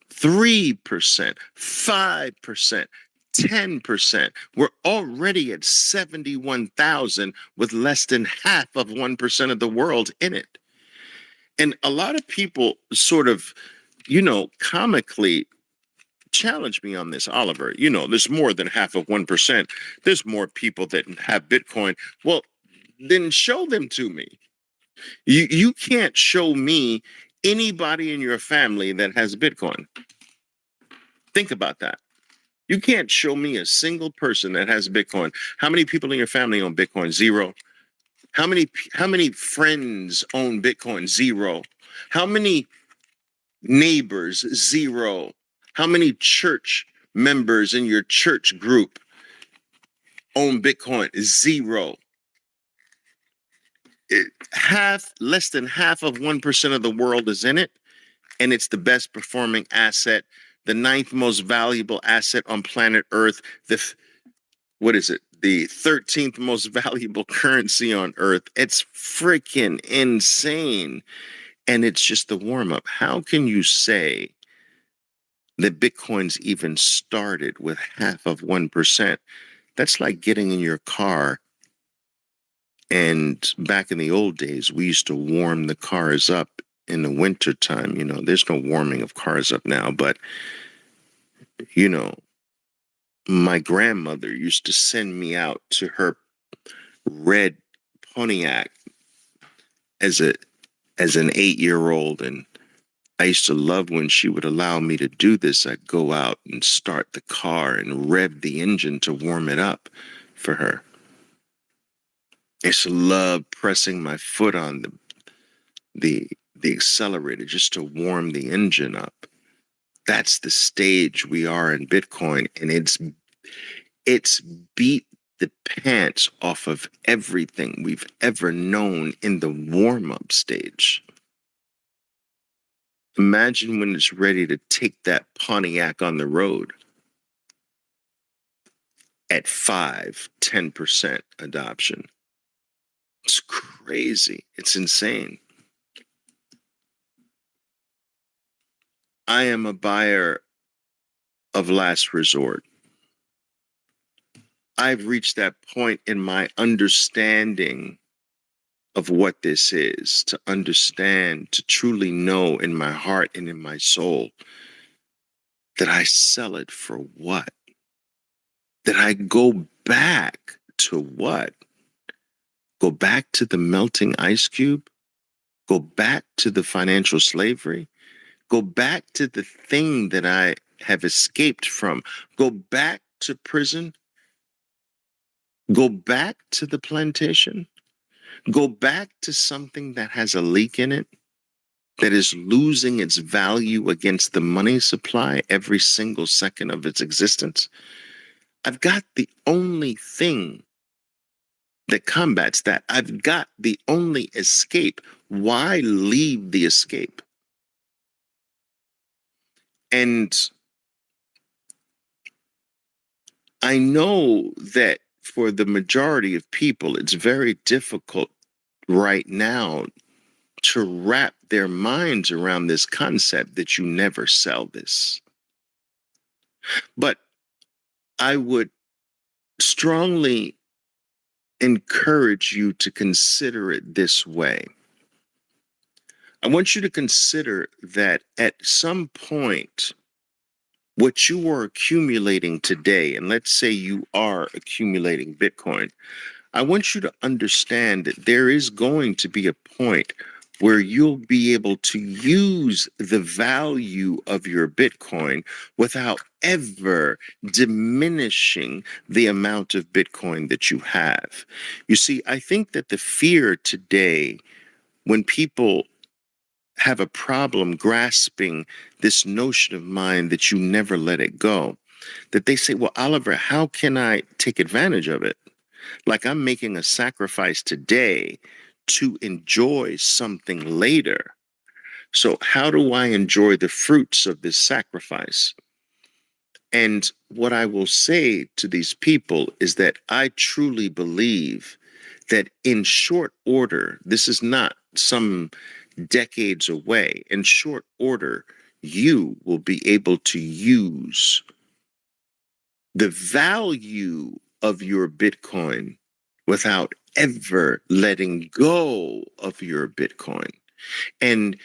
3%, 5%, 10%? We're already at 71,000 with less than half of 1% of the world in it. And a lot of people sort of comically challenge me on this, Oliver. There's more than half of 1%. There's more people that have Bitcoin. Well, then show them to me. You can't show me anybody in your family that has Bitcoin. Think about that. You can't show me a single person that has Bitcoin. How many people in your family own Bitcoin? Zero. How many friends own Bitcoin? Zero. How many neighbors? Zero. How many church members in your church group own Bitcoin? Zero. Less than half of 1% of the world is in it, and it's the best performing asset, the ninth most valuable asset on planet Earth. What is it? The 13th most valuable currency on Earth. It's freaking insane. And it's just the warm up. How can you say that Bitcoin's even started with half of 1%? That's like getting in your car. And back in the old days, we used to warm the cars up in the winter time. There's no warming of cars up now, but my grandmother used to send me out to her red Pontiac as an 8-year-old, and I used to love when she would allow me to do this. I'd go out and start the car and rev the engine to warm it up for her. I used to love pressing my foot on the accelerator just to warm the engine up. That's the stage we are in Bitcoin, and it's beat the pants off of everything we've ever known in the warm-up stage. Imagine when it's ready to take that Pontiac on the road at 5-10% adoption. It's crazy. It's insane. I am a buyer of last resort. I've reached that point in my understanding of what this is, to understand, to truly know in my heart and in my soul that I sell it for what? That I go back to what? Go back to the melting ice cube? Go back to the financial slavery? Go back to the thing that I have escaped from? Go back to prison? Go back to the plantation? Go back to something that has a leak in it, that is losing its value against the money supply every single second of its existence? I've got the only thing that combats that. I've got the only escape. Why leave the escape? And I know that for the majority of people, it's very difficult right now to wrap their minds around this concept that you never sell this. But I would strongly encourage you to consider it this way. I want you to consider that at some point, what you are accumulating today, and let's say you are accumulating Bitcoin, I want you to understand that there is going to be a point where you'll be able to use the value of your Bitcoin without ever diminishing the amount of Bitcoin that you have. You see, I think that the fear today, when people have a problem grasping this notion of mine that you never let it go, that they say, well, Oliver, how can I take advantage of it? Like I'm making a sacrifice today to enjoy something later. So how do I enjoy the fruits of this sacrifice? And what I will say to these people is that I truly believe that in short order, this is not some decades away, in short order, you will be able to use the value of your Bitcoin without ever letting go of your Bitcoin. And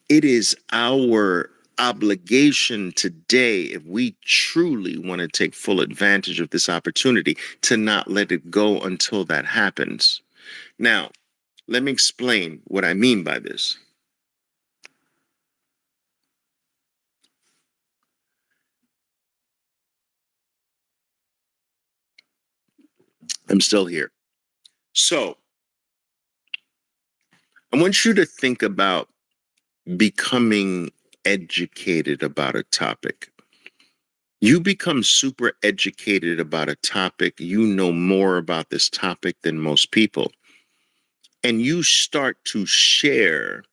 it is our obligation today, if we truly want to take full advantage of this opportunity, to not let it go until that happens. Now, let me explain what I mean by this. I'm still here. So, I want you to think about becoming educated about a topic. You become super educated about a topic. You know more about this topic than most people. And you start to share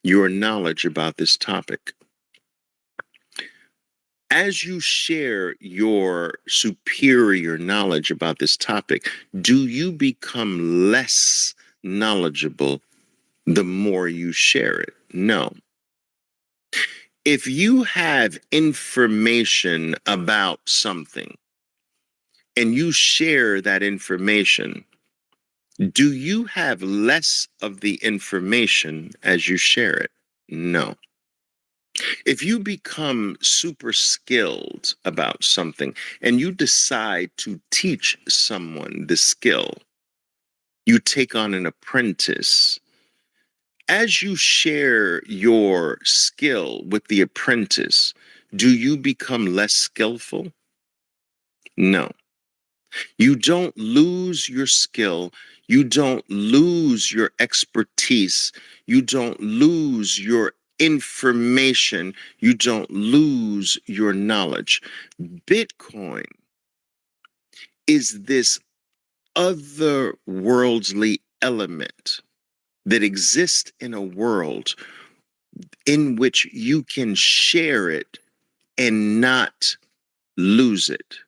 your knowledge about this topic. As you share your superior knowledge about this topic, do you become less knowledgeable the more you share it? No. If you have information about something and you share that information, do you have less of the information as you share it? No. If you become super skilled about something and you decide to teach someone the skill, you take on an apprentice. As you share your skill with the apprentice, do you become less skillful? No. You don't lose your skill. You don't lose your expertise. You don't lose your information. You don't lose your knowledge. Bitcoin is this otherworldly element that exists in a world in which you can share it and not lose it.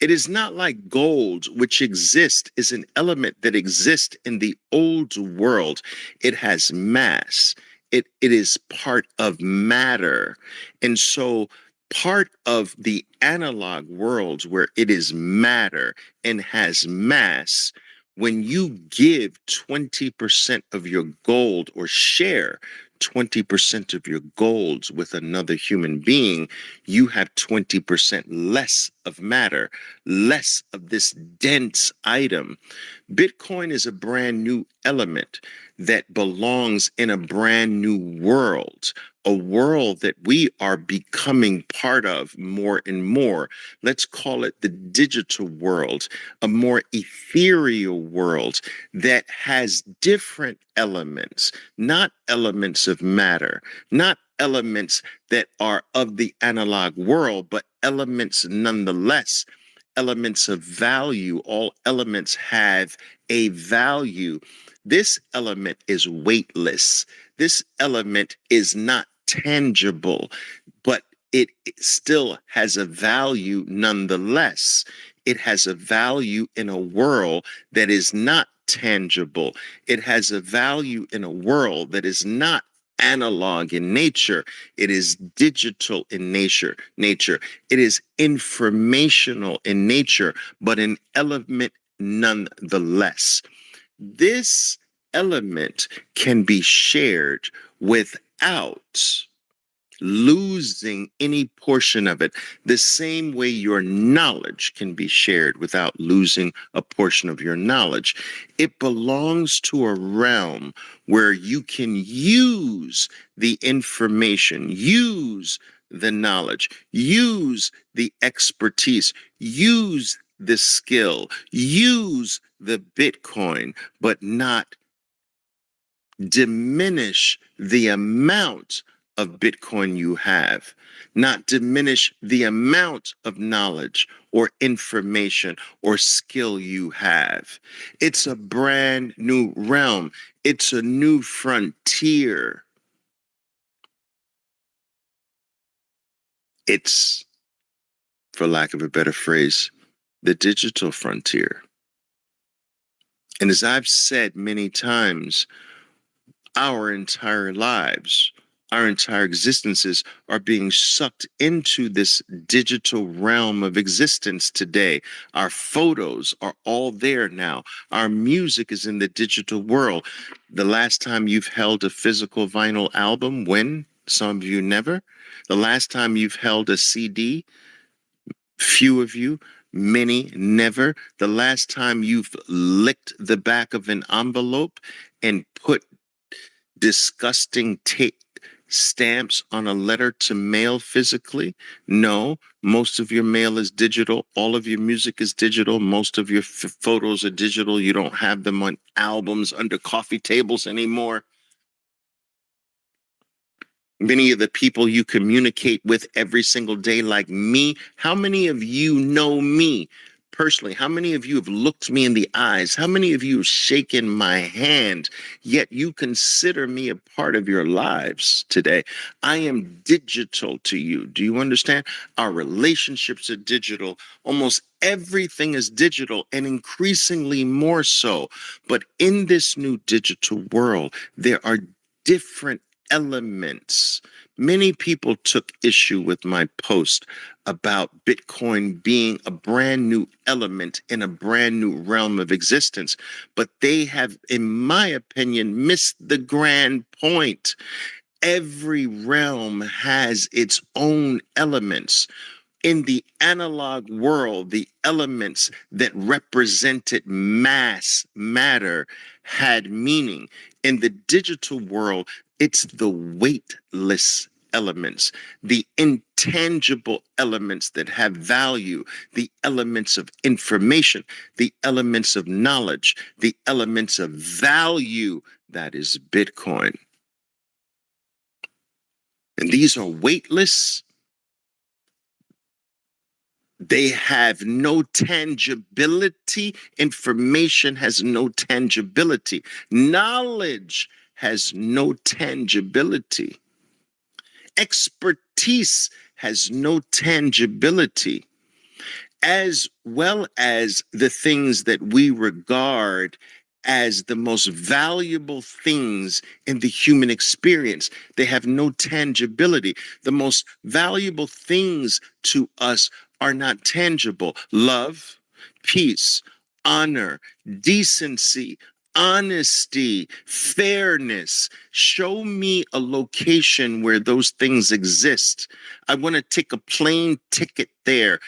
It is not like gold, which exists, is an element that exists in the old world. It has mass. It is part of matter. And so part of the analog world where it is matter and has mass, when you give 20% of your gold or share 20% of your gold with another human being, you have 20% less of matter, less of this dense item. Bitcoin is a brand new element that belongs in a brand new world, a world that we are becoming part of more and more. Let's call it the digital world, a more ethereal world that has different elements, not elements of matter, not elements that are of the analog world, but elements nonetheless, elements of value. All elements have a value. This element is weightless. This element is not tangible, but it still has a value nonetheless. It has a value in a world that is not tangible. It has a value in a world that is not analog in nature. It is digital in nature. It is informational in nature, but an element nonetheless. This element can be shared without losing any portion of it, the same way your knowledge can be shared without losing a portion of your knowledge. It belongs to a realm where you can use the information, use the knowledge, use the expertise, use the skill, use the Bitcoin, but not diminish the amount of Bitcoin you have, not diminish the amount of knowledge or information or skill you have. It's a brand new realm. It's a new frontier. It's, for lack of a better phrase, the digital frontier. And as I've said many times, our entire lives, our entire existences are being sucked into this digital realm of existence today. Our photos are all there now. Our music is in the digital world. The last time you've held a physical vinyl album, when? Some of you never. The last time you've held a CD, few of you, many never. The last time you've licked the back of an envelope and put disgusting stamps on a letter to mail physically? No, most of your mail is digital. All of your music is digital. Most of your photos are digital. You don't have them on albums under coffee tables anymore. Many of the people you communicate with every single day, like me, how many of you know me personally? How many of you have looked me in the eyes? How many of you have shaken my hand, yet you consider me a part of your lives today? I am digital to you. Do you understand? Our relationships are digital. Almost everything is digital, and increasingly more so. But in this new digital world, there are different elements. Many people took issue with my post about Bitcoin being a brand new element in a brand new realm of existence, but they have, in my opinion, missed the grand point. Every realm has its own elements. In the analog world, the elements that represented mass matter had meaning. In the digital world, it's the weightless elements, the intangible elements that have value, the elements of information, the elements of knowledge, the elements of value. That is Bitcoin. And these are weightless. They have no tangibility. Information has no tangibility. Knowledge has no tangibility. Expertise has no tangibility, as well as the things that we regard as the most valuable things in the human experience. They have no tangibility. The most valuable things to us are not tangible. Love, peace, honor, decency, honesty, fairness. Show me a location where those things exist. I want to take a plane ticket there.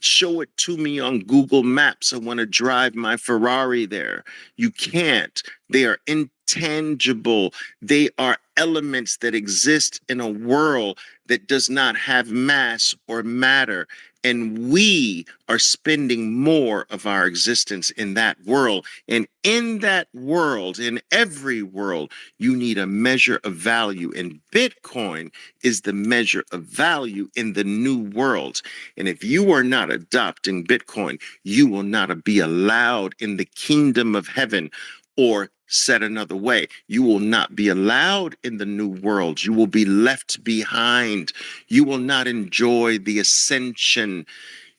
Show it to me on Google Maps. I want to drive my Ferrari there. You can't. They are intangible. They are elements that exist in a world that does not have mass or matter. And we are spending more of our existence in that world. And in that world, in every world, you need a measure of value. And Bitcoin is the measure of value in the new world. And if you are not adopting Bitcoin, you will not be allowed in the kingdom of heaven. Or said another way, you will not be allowed in the new world. You will be left behind. You will not enjoy the ascension.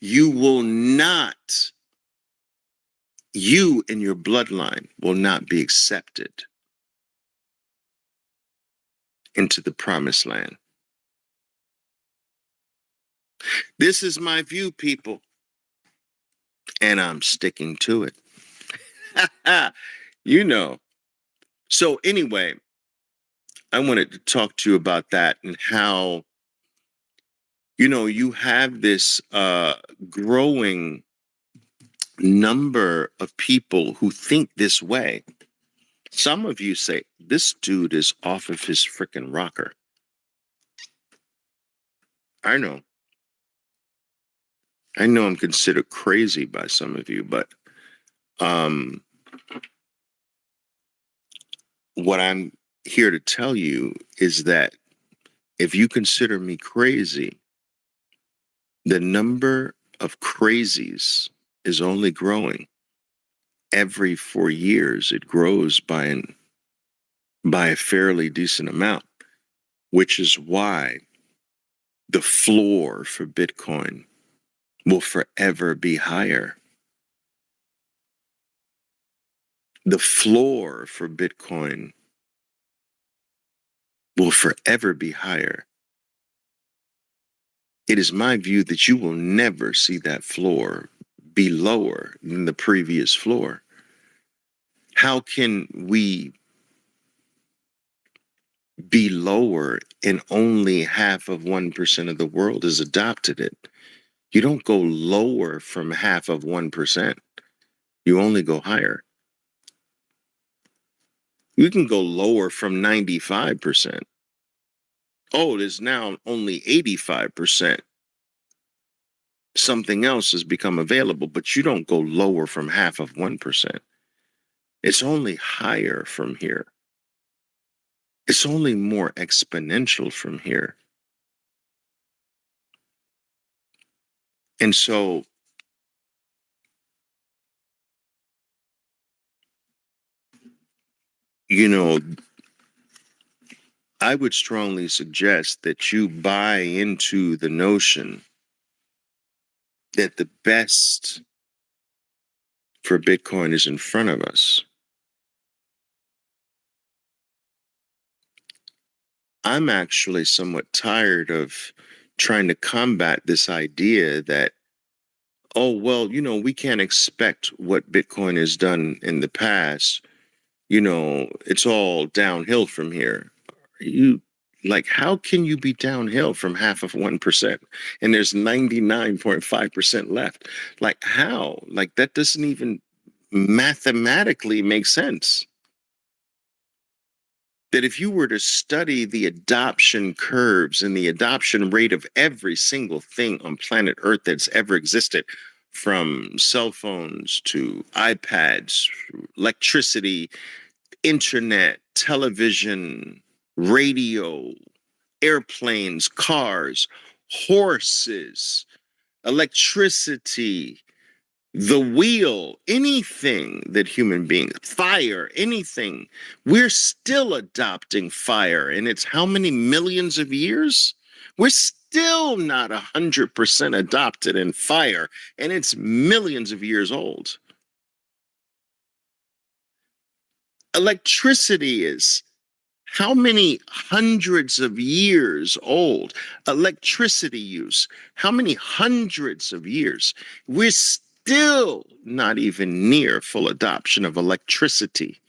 You will not, you and your bloodline will not be accepted into the promised land. This is my view, people, and I'm sticking to it. You know. So anyway, I wanted to talk to you about that and how, you have this growing number of people who think this way. Some of you say, this dude is off of his freaking rocker. I know I'm considered crazy by some of you, but what I'm here to tell you is that if you consider me crazy, the number of crazies is only growing. Every 4 years, it grows by a fairly decent amount, which is why the floor for Bitcoin will forever be higher. The floor for Bitcoin will forever be higher. It is my view that you will never see that floor be lower than the previous floor. How can we be lower and only half of 1% of the world has adopted it. You don't go lower from half of 1%. You only go higher. You can go lower from 95%. Oh, there's now only 85%. Something else has become available, but you don't go lower from half of 1%. It's only higher from here. It's only more exponential from here. And so, you know, I would strongly suggest that you buy into the notion that the best for Bitcoin is in front of us. I'm actually somewhat tired of trying to combat this idea that, oh, well, we can't expect what Bitcoin has done in the past. It's all downhill from here. How can you be downhill from half of 1%? And there's 99.5% left. How? That doesn't even mathematically make sense. That if you were to study the adoption curves and the adoption rate of every single thing on planet Earth that's ever existed, from cell phones to iPads, electricity, internet, television, radio, airplanes, cars, horses, electricity, the wheel, anything that human beings, fire, anything, we're still adopting fire. And it's how many millions of years? We're still not 100% adopted in fire, and it's millions of years old. Electricity is how many hundreds of years old? Electricity use, how many hundreds of years? We're still not even near full adoption of electricity.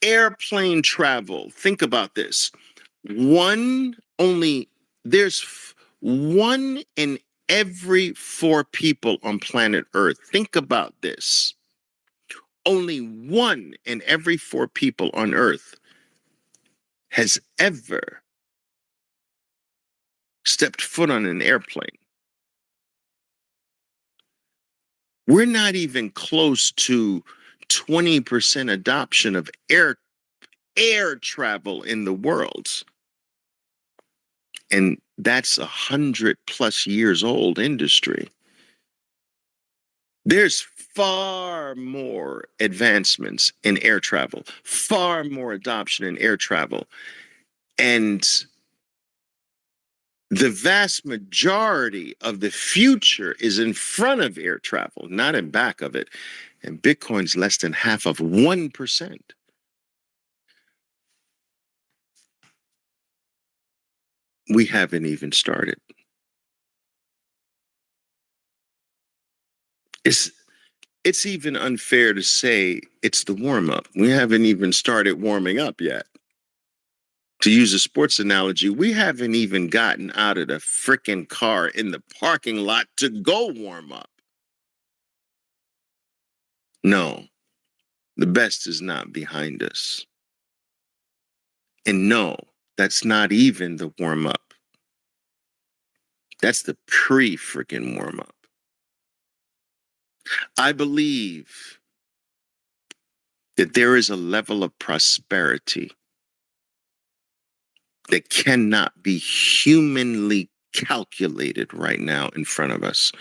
Airplane travel, think about this. There's 1 in every 4 people on planet Earth. Think about this. Only 1 in every 4 people on Earth has ever stepped foot on an airplane. We're not even close to 20% adoption of air travel in the world. And that's 100+ years old industry. There's far more advancements in air travel, far more adoption in air travel. And the vast majority of the future is in front of air travel, not in back of it. And Bitcoin's less than half of 1%. We haven't even started. It's even unfair to say it's the warm-up. We haven't even started warming up yet. To use a sports analogy, we haven't even gotten out of the frickin' car in the parking lot to go warm up. No, the best is not behind us. And no, that's not even the warm-up. That's the pre-frickin' warm-up. I believe that there is a level of prosperity that cannot be humanly calculated right now in front of us.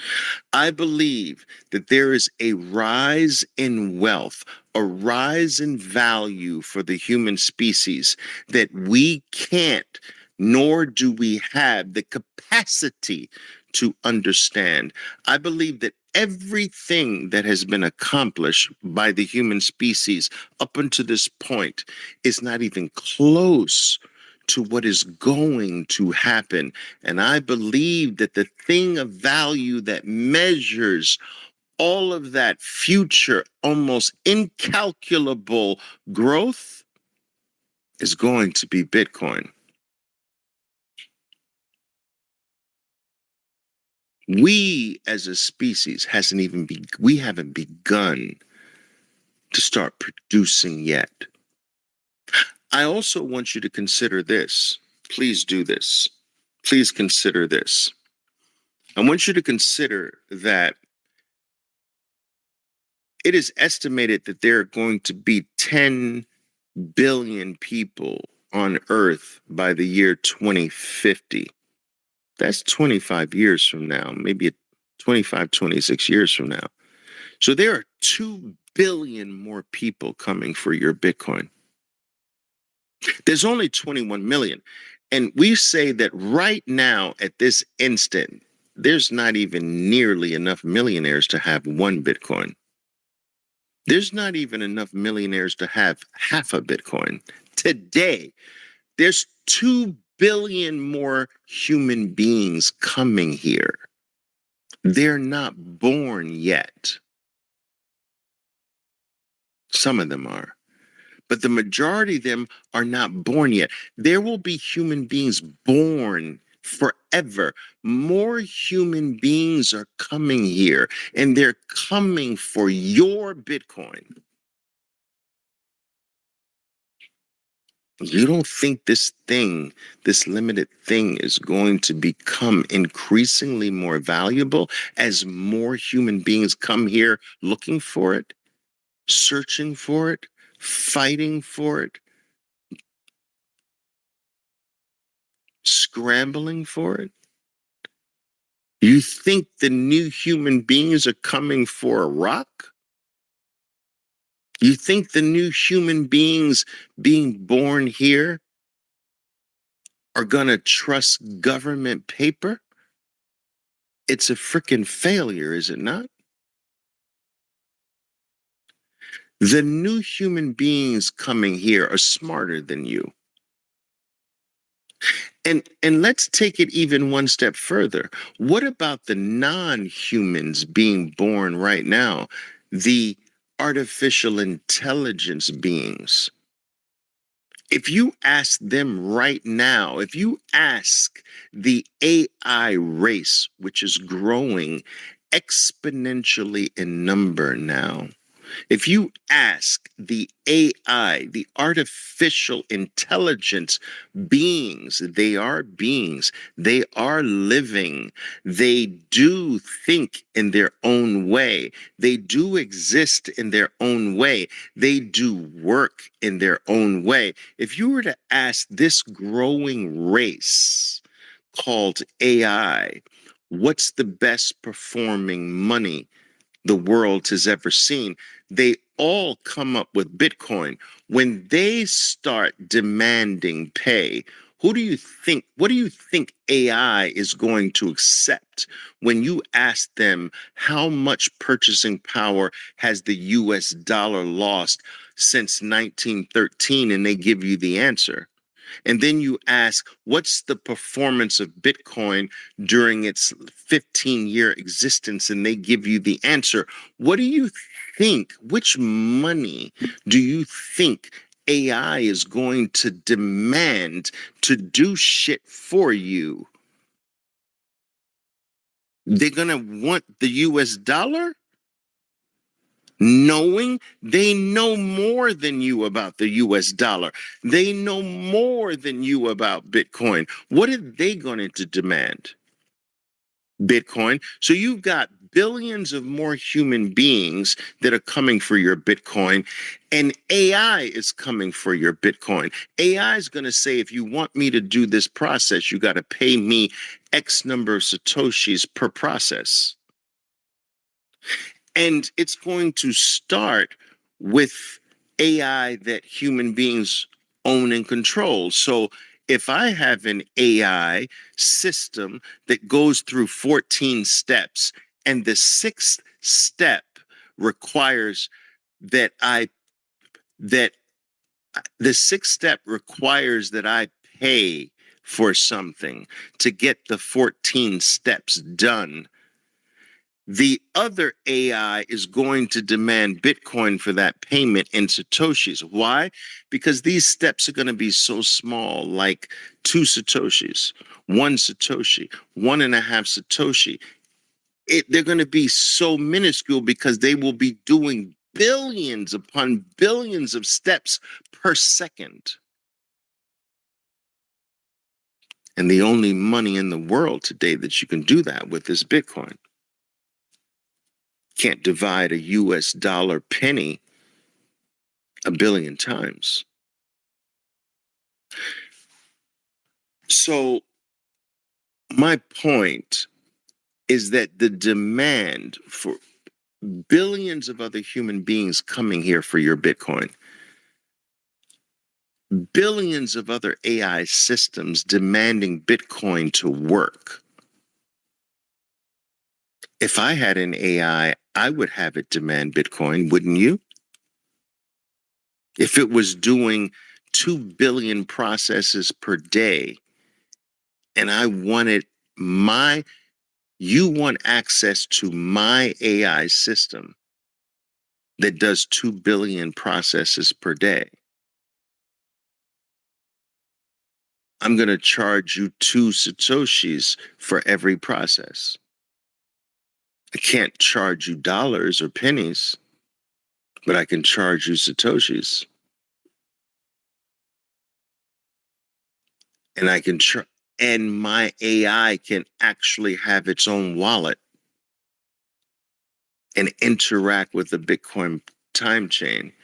I believe that there is a rise in wealth, a rise in value for the human species that we can't, nor do we have the capacity to understand. I believe that everything that has been accomplished by the human species up until this point is not even close to what is going to happen. And I believe that the thing of value that measures all of that future, almost incalculable growth is going to be Bitcoin. We as a species we haven't begun to start producing yet. I also want you to consider this. Please do this. Please consider this. I want you to consider that it is estimated that there are going to be 10 billion people on Earth by the year 2050. That's 25 years from now, maybe 25, 26 years from now. So there are 2 billion more people coming for your Bitcoin. There's only 21 million. And we say that right now, at this instant, there's not even nearly enough millionaires to have one Bitcoin. There's not even enough millionaires to have half a Bitcoin. Today, there's 2 billion more human beings coming here. They're not born yet. Some of them are, but the majority of them are not born yet. There will be human beings born forever. More human beings are coming here, and they're coming for your Bitcoin. You don't think this limited thing is going to become increasingly more valuable as more human beings come here looking for it, searching for it, fighting for it, scrambling for it? You think the new human beings are coming for a rock? You think the new human beings being born here are going to trust government paper? It's a freaking failure, is it not? The new human beings coming here are smarter than you. And let's take it even one step further. What about the non-humans being born right now? The artificial intelligence beings. If you ask them right now, if you ask the AI race, which is growing exponentially in number now, if you ask the AI, the artificial intelligence beings, they are living, they do think in their own way, they do exist in their own way, they do work in their own way. If you were to ask this growing race called AI, what's the best performing money the world has ever seen, they all come up with Bitcoin. When they start demanding pay, what do you think AI is going to accept when you ask them how much purchasing power has the US dollar lost since 1913 and they give you the answer? And then you ask, what's the performance of Bitcoin during its 15-year existence? And they give you the answer. What do you think? Which money do you think AI is going to demand to do shit for you? They're going to want the US dollar? Knowing they know more than you about the US dollar. They know more than you about Bitcoin. What are they going to demand? Bitcoin. So you've got billions of more human beings that are coming for your Bitcoin, and AI is coming for your Bitcoin. AI is going to say, if you want me to do this process, you got to pay me X number of Satoshis per process. And it's going to start with AI that human beings own and control. So if I have an AI system that goes through 14 steps, and the sixth step requires that I pay for something to get the 14 steps done, the other AI is going to demand Bitcoin for that payment in Satoshis. Why? Because these steps are going to be so small, like 2 Satoshis, 1 Satoshi, 1.5 Satoshi. They're going to be so minuscule because they will be doing billions upon billions of steps per second. And the only money in the world today that you can do that with is Bitcoin. Can't divide a US dollar penny a billion times. So my point is that the demand for billions of other human beings coming here for your Bitcoin, billions of other AI systems demanding Bitcoin to work. If I had an AI, I would have it demand Bitcoin, wouldn't you? If it was doing 2 billion processes per day and I wanted you want access to my AI system that does 2 billion processes per day. I'm going to charge you 2 Satoshis for every process. I can't charge you dollars or pennies, but I can charge you Satoshis. And and my AI can actually have its own wallet and interact with the Bitcoin time chain.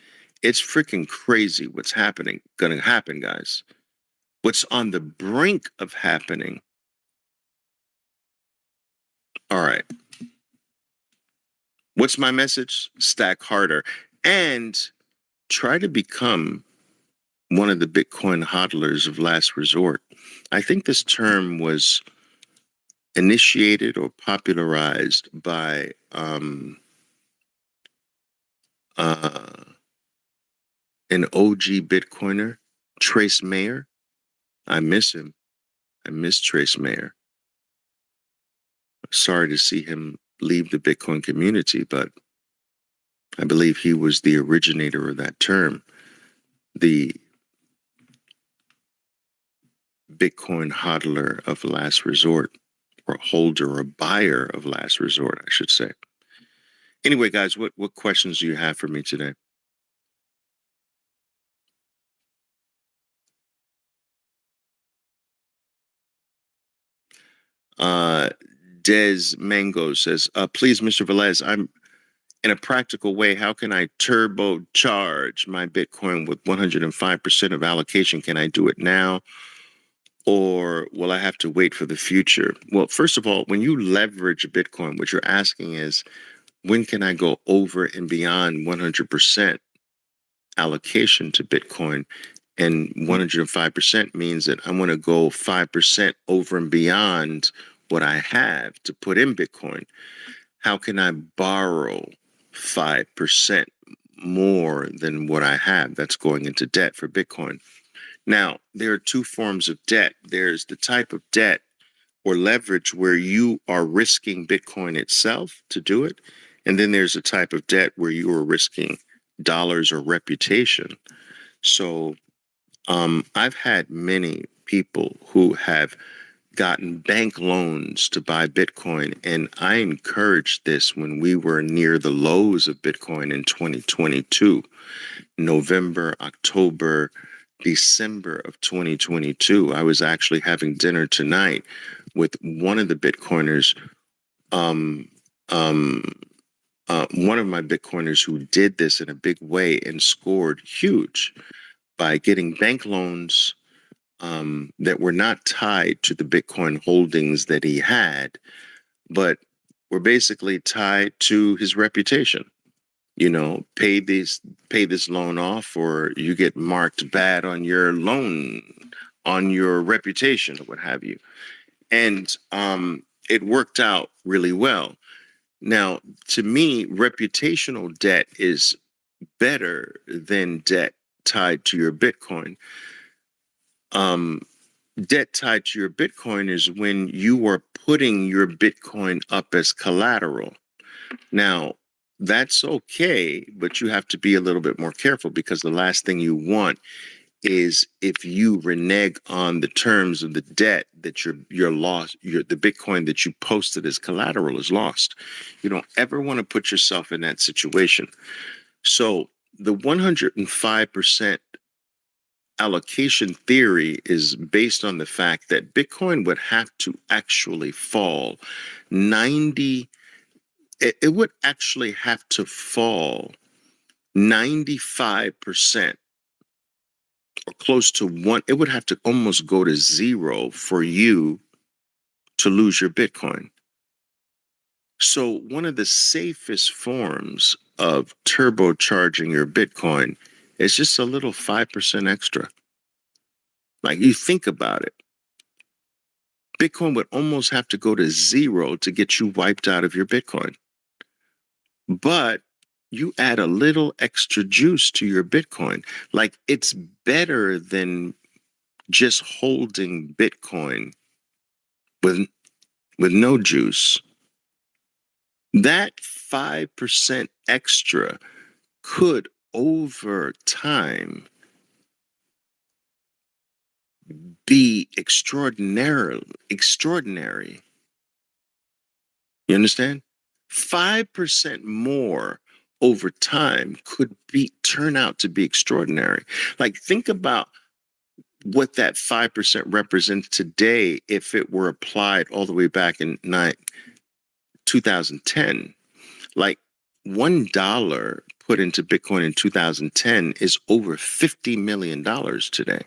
It's freaking crazy what's going to happen, guys. What's on the brink of happening. All right. What's my message? Stack harder and try to become one of the Bitcoin hodlers of last resort. I think this term was initiated or popularized by an OG Bitcoiner, Trace Mayer. I miss him. I miss Trace Mayer. Sorry to see him leave the Bitcoin community, but I believe he was the originator of that term, the Bitcoin hodler of last resort, or holder or buyer of last resort, I should say. Anyway, guys, what questions do you have for me today? Des Mango says, please, Mr. Velez, I'm in a practical way, how can I turbocharge my Bitcoin with 105% of allocation? Can I do it now? Or will I have to wait for the future? Well, first of all, when you leverage Bitcoin, what you're asking is, when can I go over and beyond 100% allocation to Bitcoin? And 105% means that I want to go 5% over and beyond what I have to put in Bitcoin. How can I borrow 5% more than what I have that's going into debt for Bitcoin? Now, there are 2 forms of debt. There's the type of debt or leverage where you are risking Bitcoin itself to do it. And then there's a type of debt where you are risking dollars or reputation. So I've had many people who have gotten bank loans to buy Bitcoin. And I encouraged this when we were near the lows of Bitcoin in 2022, November, October, December of 2022. I was actually having dinner tonight with one of the Bitcoiners, one of my Bitcoiners who did this in a big way and scored huge by getting bank loans that were not tied to the Bitcoin holdings that he had, but were basically tied to his reputation. You know, pay this loan off, or you get marked bad on your loan, on your reputation, or what have you. And it worked out really well. Now, to me, reputational debt is better than debt tied to your Bitcoin. Debt tied to your Bitcoin is when you are putting your Bitcoin up as collateral. Now, that's okay, but you have to be a little bit more careful, because the last thing you want is if you renege on the terms of the debt, that your lost, the Bitcoin that you posted as collateral is lost. You don't ever want to put yourself in that situation. So the 105% allocation theory is based on the fact that Bitcoin would have to actually fall 90, it would actually have to fall 95%, or close to one. It would have to almost go to zero for you to lose your Bitcoin. So one of the safest forms of turbocharging your Bitcoin is just a little 5% extra. Like, you think about it, Bitcoin would almost have to go to zero to get you wiped out of your Bitcoin. But you add a little extra juice to your Bitcoin. Like, it's better than just holding Bitcoin with no juice. That 5% extra could, over time, be extraordinary. You understand? 5% more over time could turn out to be extraordinary. Like, think about what that 5% represents today if it were applied all the way back in 2010. Like, $1 put into Bitcoin in 2010 is over $50 million today.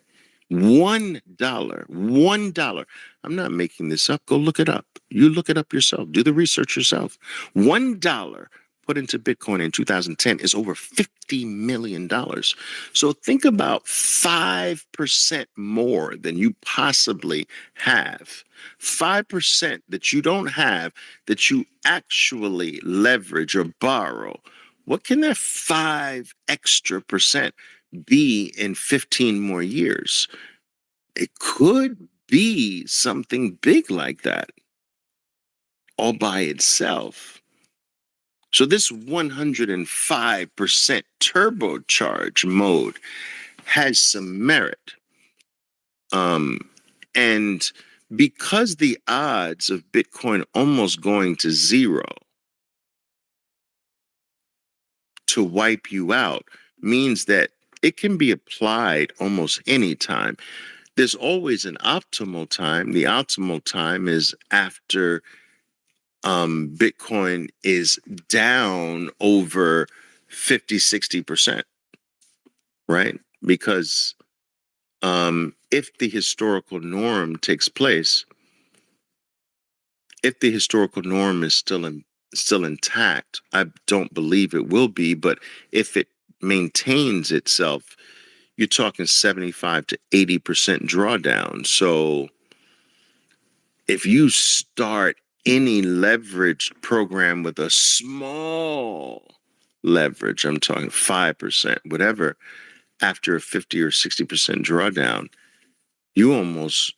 $1. I'm not making this up. Go look it up. You look it up yourself. Do the research yourself. $1 put into Bitcoin in 2010 is over $50 million. So think about 5% more than you possibly have. 5% that you don't have, that you actually leverage or borrow. What can that 5 extra percent be in 15 more years? It could be something big like that all by itself. So this 105% turbocharge mode has some merit. And because the odds of Bitcoin almost going to zero to wipe you out means that it can be applied almost any time. There's always an optimal time. The optimal time is after Bitcoin is down over 50, 60%, right? Because if the historical norm takes place, if the historical norm is still intact, I don't believe it will be, but if it maintains itself, you're talking 75 to 80% drawdown. So if you start any leveraged program with a small leverage, I'm talking 5%, whatever, after a 50 or 60% drawdown, you almost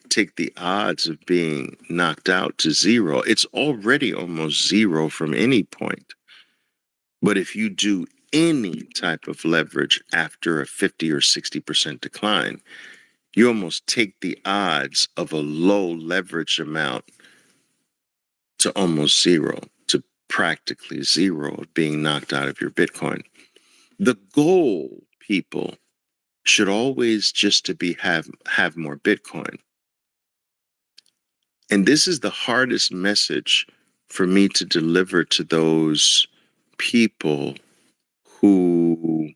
take the odds of being knocked out to zero. It's already almost zero from any point. But if you do any type of leverage after a 50 or 60% decline, you almost take the odds of a low leverage amount to almost zero, to practically zero of being knocked out of your Bitcoin. The goal, people, should always just to be have more Bitcoin. And this is the hardest message for me to deliver to those people who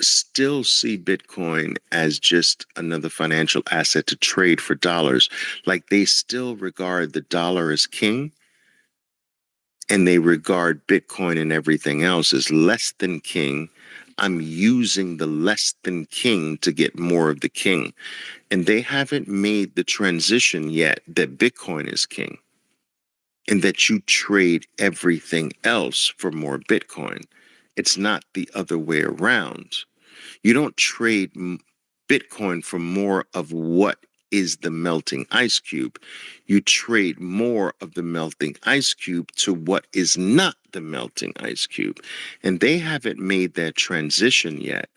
still see Bitcoin as just another financial asset to trade for dollars. Like, they still regard the dollar as king, and they regard Bitcoin and everything else as less than king. I'm using the less than king to get more of the king. And they haven't made the transition yet that Bitcoin is king, and that you trade everything else for more Bitcoin. It's not the other way around. You don't trade Bitcoin for more of what is the melting ice cube. You trade more of the melting ice cube to what is not the melting ice cube. And they haven't made that transition yet.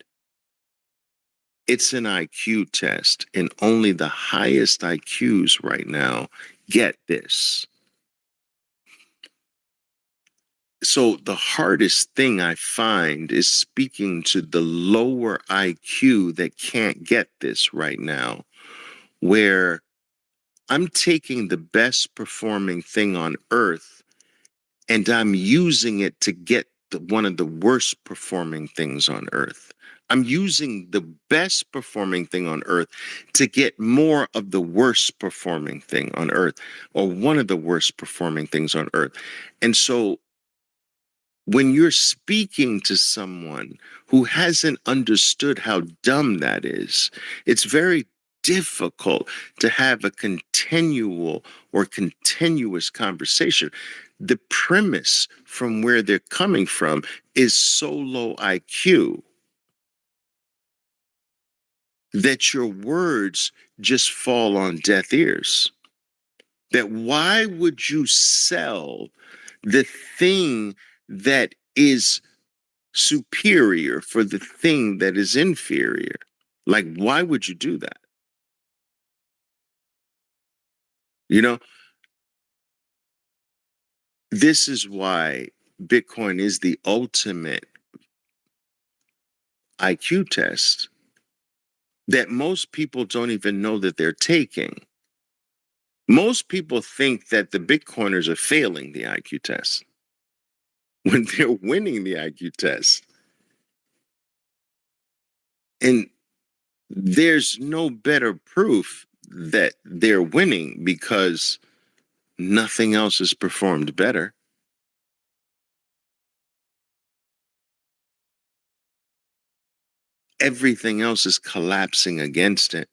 It's an IQ test, and only the highest IQs right now get this. So the hardest thing I find is speaking to the lower IQ that can't get this right now, where I'm taking the best performing thing on earth and I'm using it to get one of the worst performing things on earth. I'm using the best performing thing on earth to get more of the worst performing thing on earth, or one of the worst performing things on earth. And so when you're speaking to someone who hasn't understood how dumb that is, it's very difficult to have a continual or continuous conversation. The premise from where they're coming from is so low IQ that your words just fall on deaf ears. That why would you sell the thing that is superior for the thing that is inferior? Like, why would you do that? You know, this is why Bitcoin is the ultimate IQ test that most people don't even know that they're taking. Most people think that the Bitcoiners are failing the IQ test when they're winning the IQ test. And there's no better proof that they're winning because nothing else has performed better. Everything else is collapsing against it.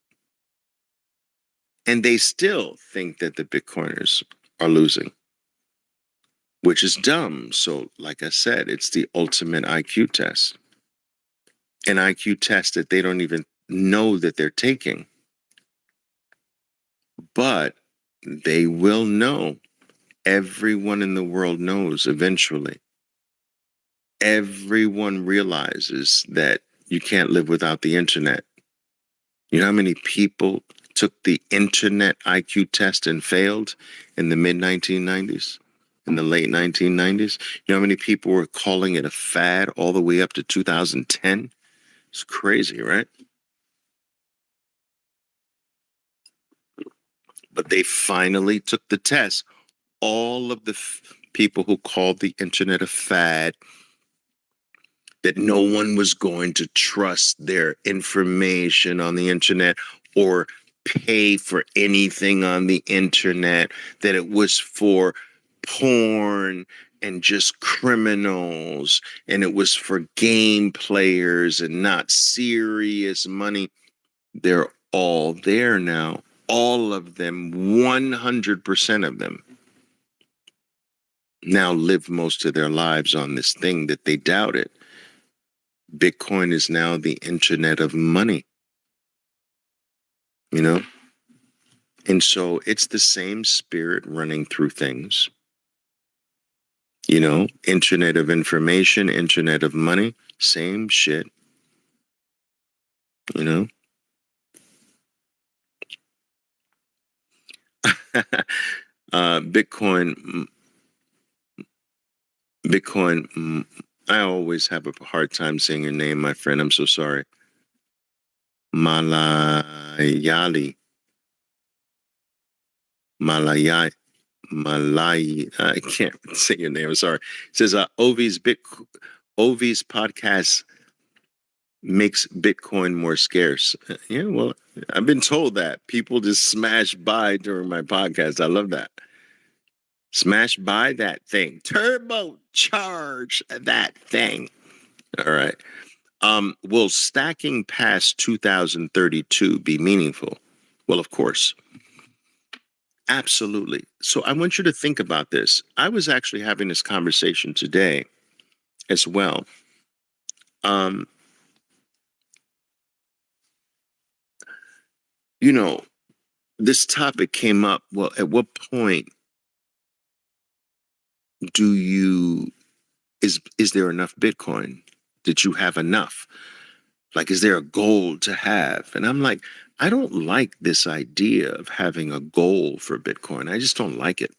And they still think that the Bitcoiners are losing, which is dumb. So, like I said, it's the ultimate IQ test. An IQ test that they don't even know that they're taking. But they will know. Everyone in the world knows eventually. Everyone realizes that you can't live without the internet. You know how many people took the internet IQ test and failed in the mid 1990s, in the late 1990s? You know how many people were calling it a fad all the way up to 2010? It's crazy, right? But they finally took the test. All of the people who called the internet a fad, that no one was going to trust their information on the internet or pay for anything on the internet, that it was for porn and just criminals, and it was for game players and not serious money. They're all there now. All of them, 100% of them, now live most of their lives on this thing that they doubted. Bitcoin is now the internet of money, you know? And so it's the same spirit running through things, you know, internet of information, internet of money, same shit, you know? Bitcoin, I always have a hard time saying your name, my friend. I'm so sorry. Malayali. Malay, I can't say your name. I'm sorry. It says Ovi's podcast makes Bitcoin more scarce. Yeah, well, I've been told that people just smash by during my podcast. I love that. Smash by that thing. Turbocharge that thing. All right. Will stacking past 2032 be meaningful? Well, of course. Absolutely. So I want you to think about this. I was actually having this conversation today as well. You know, this topic came up. Well, at what point do you is there enough Bitcoin? Did you have enough? Like, is there a goal to have? And I'm like, I don't like this idea of having a goal for Bitcoin. I just don't like it.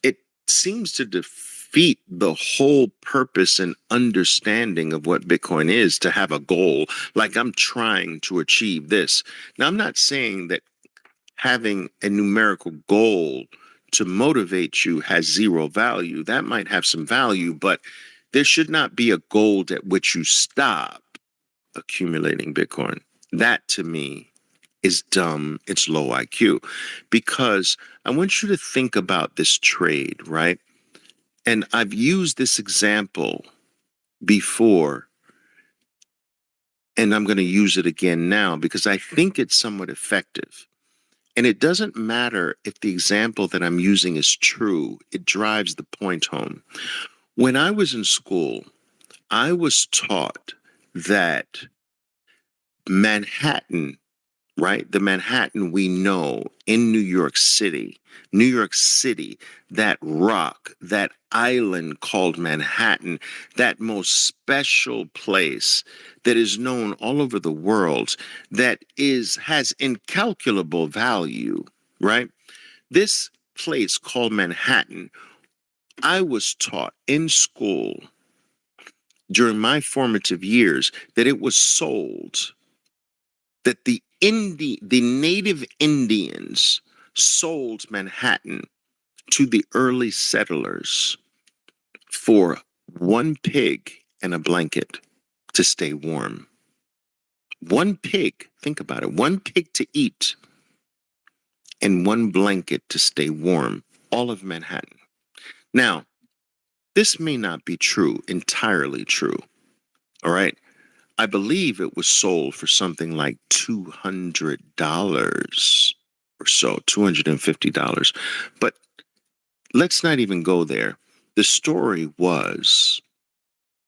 It seems to defeat the whole purpose and understanding of what Bitcoin is, to have a goal. Like, I'm trying to achieve this. Now, I'm not saying that having a numerical goal to motivate you has zero value. That might have some value, but there should not be a goal at which you stop accumulating Bitcoin. That to me is dumb. It's low IQ, because I want you to think about this trade, right? And I've used this example before, and I'm going to use it again now because I think it's somewhat effective. And it doesn't matter if the example that I'm using is true, it drives the point home. When I was in school, I was taught that Manhattan, right? The Manhattan we know in New York City, that rock, that island called Manhattan, that most special place that is known all over the world, that has incalculable value, right? This place called Manhattan, I was taught in school during my formative years that it was sold, that the native Indians sold Manhattan to the early settlers for one pig and a blanket to stay warm. One pig, think about it, one pig to eat and one blanket to stay warm, all of Manhattan. Now, this may not be true, entirely true, all right? I believe it was sold for something like $200 or so, $250. But let's not even go there. The story was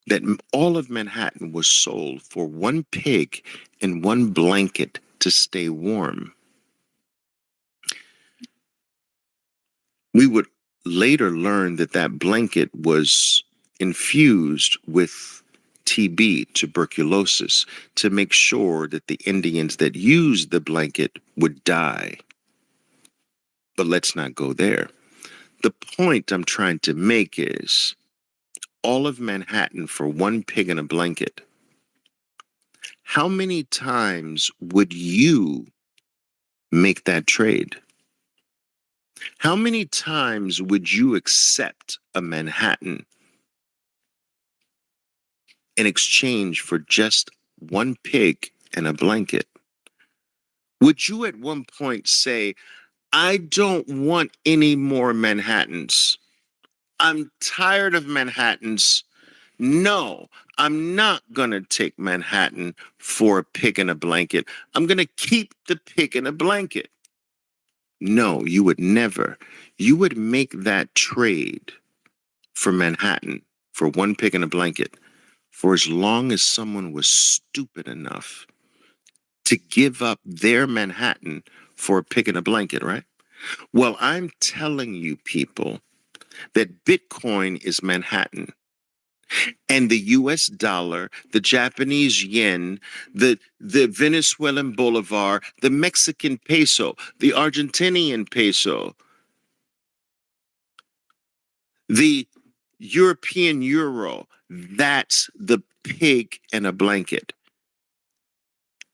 that all of Manhattan was sold for one pig and one blanket to stay warm. We would later learn that that blanket was infused with TB, tuberculosis, to make sure that the Indians that used the blanket would die. But let's not go there. The point I'm trying to make is all of Manhattan for one pig and a blanket. How many times would you make that trade? How many times would you accept a Manhattan in exchange for just one pig and a blanket? Would you at one point say, I don't want any more Manhattans. I'm tired of Manhattans. No, I'm not going to take Manhattan for a pig and a blanket. I'm going to keep the pig and a blanket. No, you would never. You would make that trade for Manhattan for one pig and a blanket for as long as someone was stupid enough to give up their Manhattan for a pig and a blanket, right? Well, I'm telling you people that Bitcoin is Manhattan. And the US dollar, the Japanese yen, the Venezuelan bolivar, the Mexican peso, the Argentinian peso, the European euro, that's the pig and a blanket.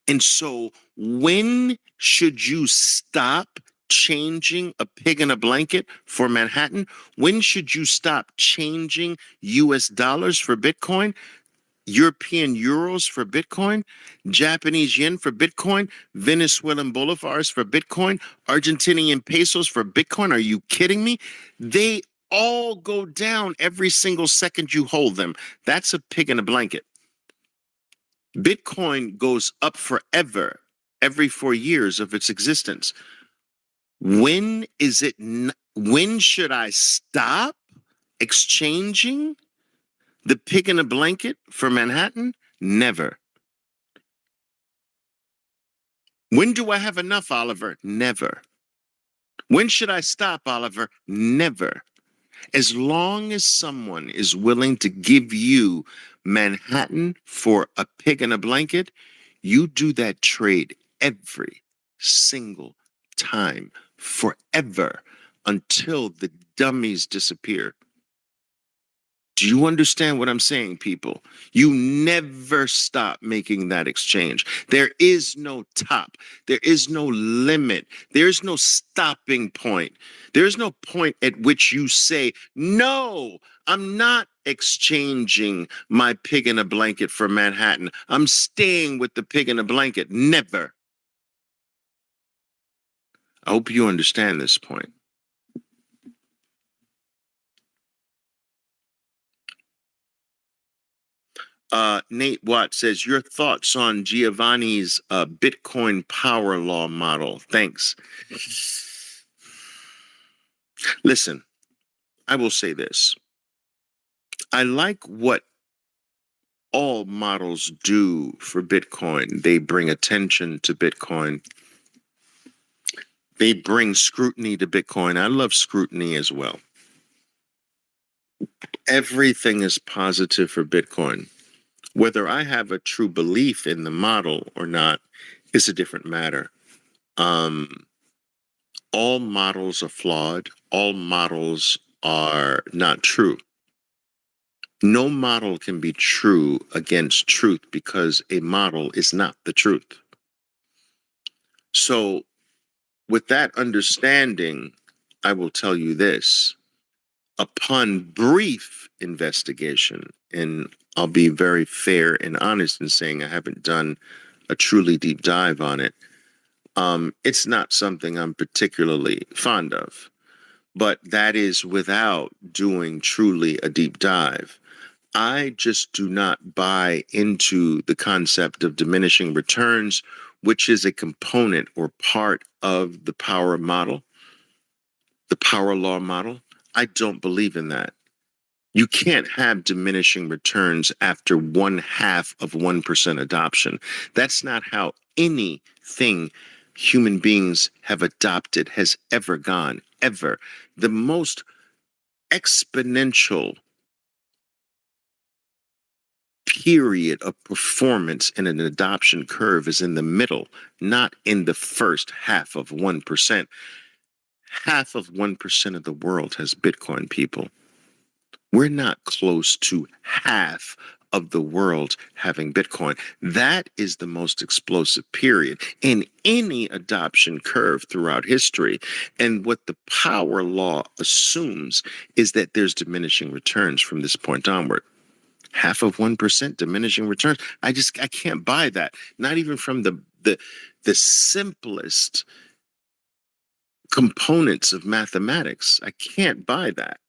And so when should you stop changing a pig and a blanket for Manhattan? When should you stop changing US dollars for Bitcoin? European euros for Bitcoin, Japanese yen for Bitcoin, Venezuelan bolivars for Bitcoin, Argentinian pesos for Bitcoin. Are you kidding me? They all go down every single second you hold them. That's a pig in a blanket. Bitcoin goes up forever every 4 years of its existence. When should I stop exchanging the pig in a blanket for Manhattan? Never. When do I have enough, Oliver? Never. When should I stop, Oliver? Never. As long as someone is willing to give you Manhattan for a pig in a blanket, you do that trade every single time, forever, until the dummies disappear. Do you understand what I'm saying, people? You never stop making that exchange. There is no top. There is no limit. There's no stopping point. There's no point at which you say, no, I'm not exchanging my pig in a blanket for Manhattan. I'm staying with the pig in a blanket. Never. I hope you understand this point. Nate Watt says, your thoughts on Giovanni's Bitcoin power law model. Thanks. Listen, I will say this. I like what all models do for Bitcoin. They bring attention to Bitcoin. They bring scrutiny to Bitcoin. I love scrutiny as well. Everything is positive for Bitcoin. Whether I have a true belief in the model or not is a different matter. All models are flawed. All models are not true. No model can be true against truth because a model is not the truth. So, with that understanding, I will tell you this. Upon brief investigation, and I'll be very fair and honest in saying I haven't done a truly deep dive on it, it's not something I'm particularly fond of. But that is without doing truly a deep dive. I just do not buy into the concept of diminishing returns, which is a component or part of the power model, the power law model. I don't believe in that. You can't have diminishing returns after 0.5% adoption. That's not how anything human beings have adopted has ever gone, ever. The most exponential period of performance in an adoption curve is in the middle, not in the first half of 1%. Half of 1% of the world has Bitcoin, people. We're not close to half of the world having Bitcoin. That is the most explosive period in any adoption curve throughout history. And what the power law assumes is that there's diminishing returns from this point onward. Half of 1% diminishing returns. I can't buy that. Not even from the simplest components of mathematics. I can't buy that.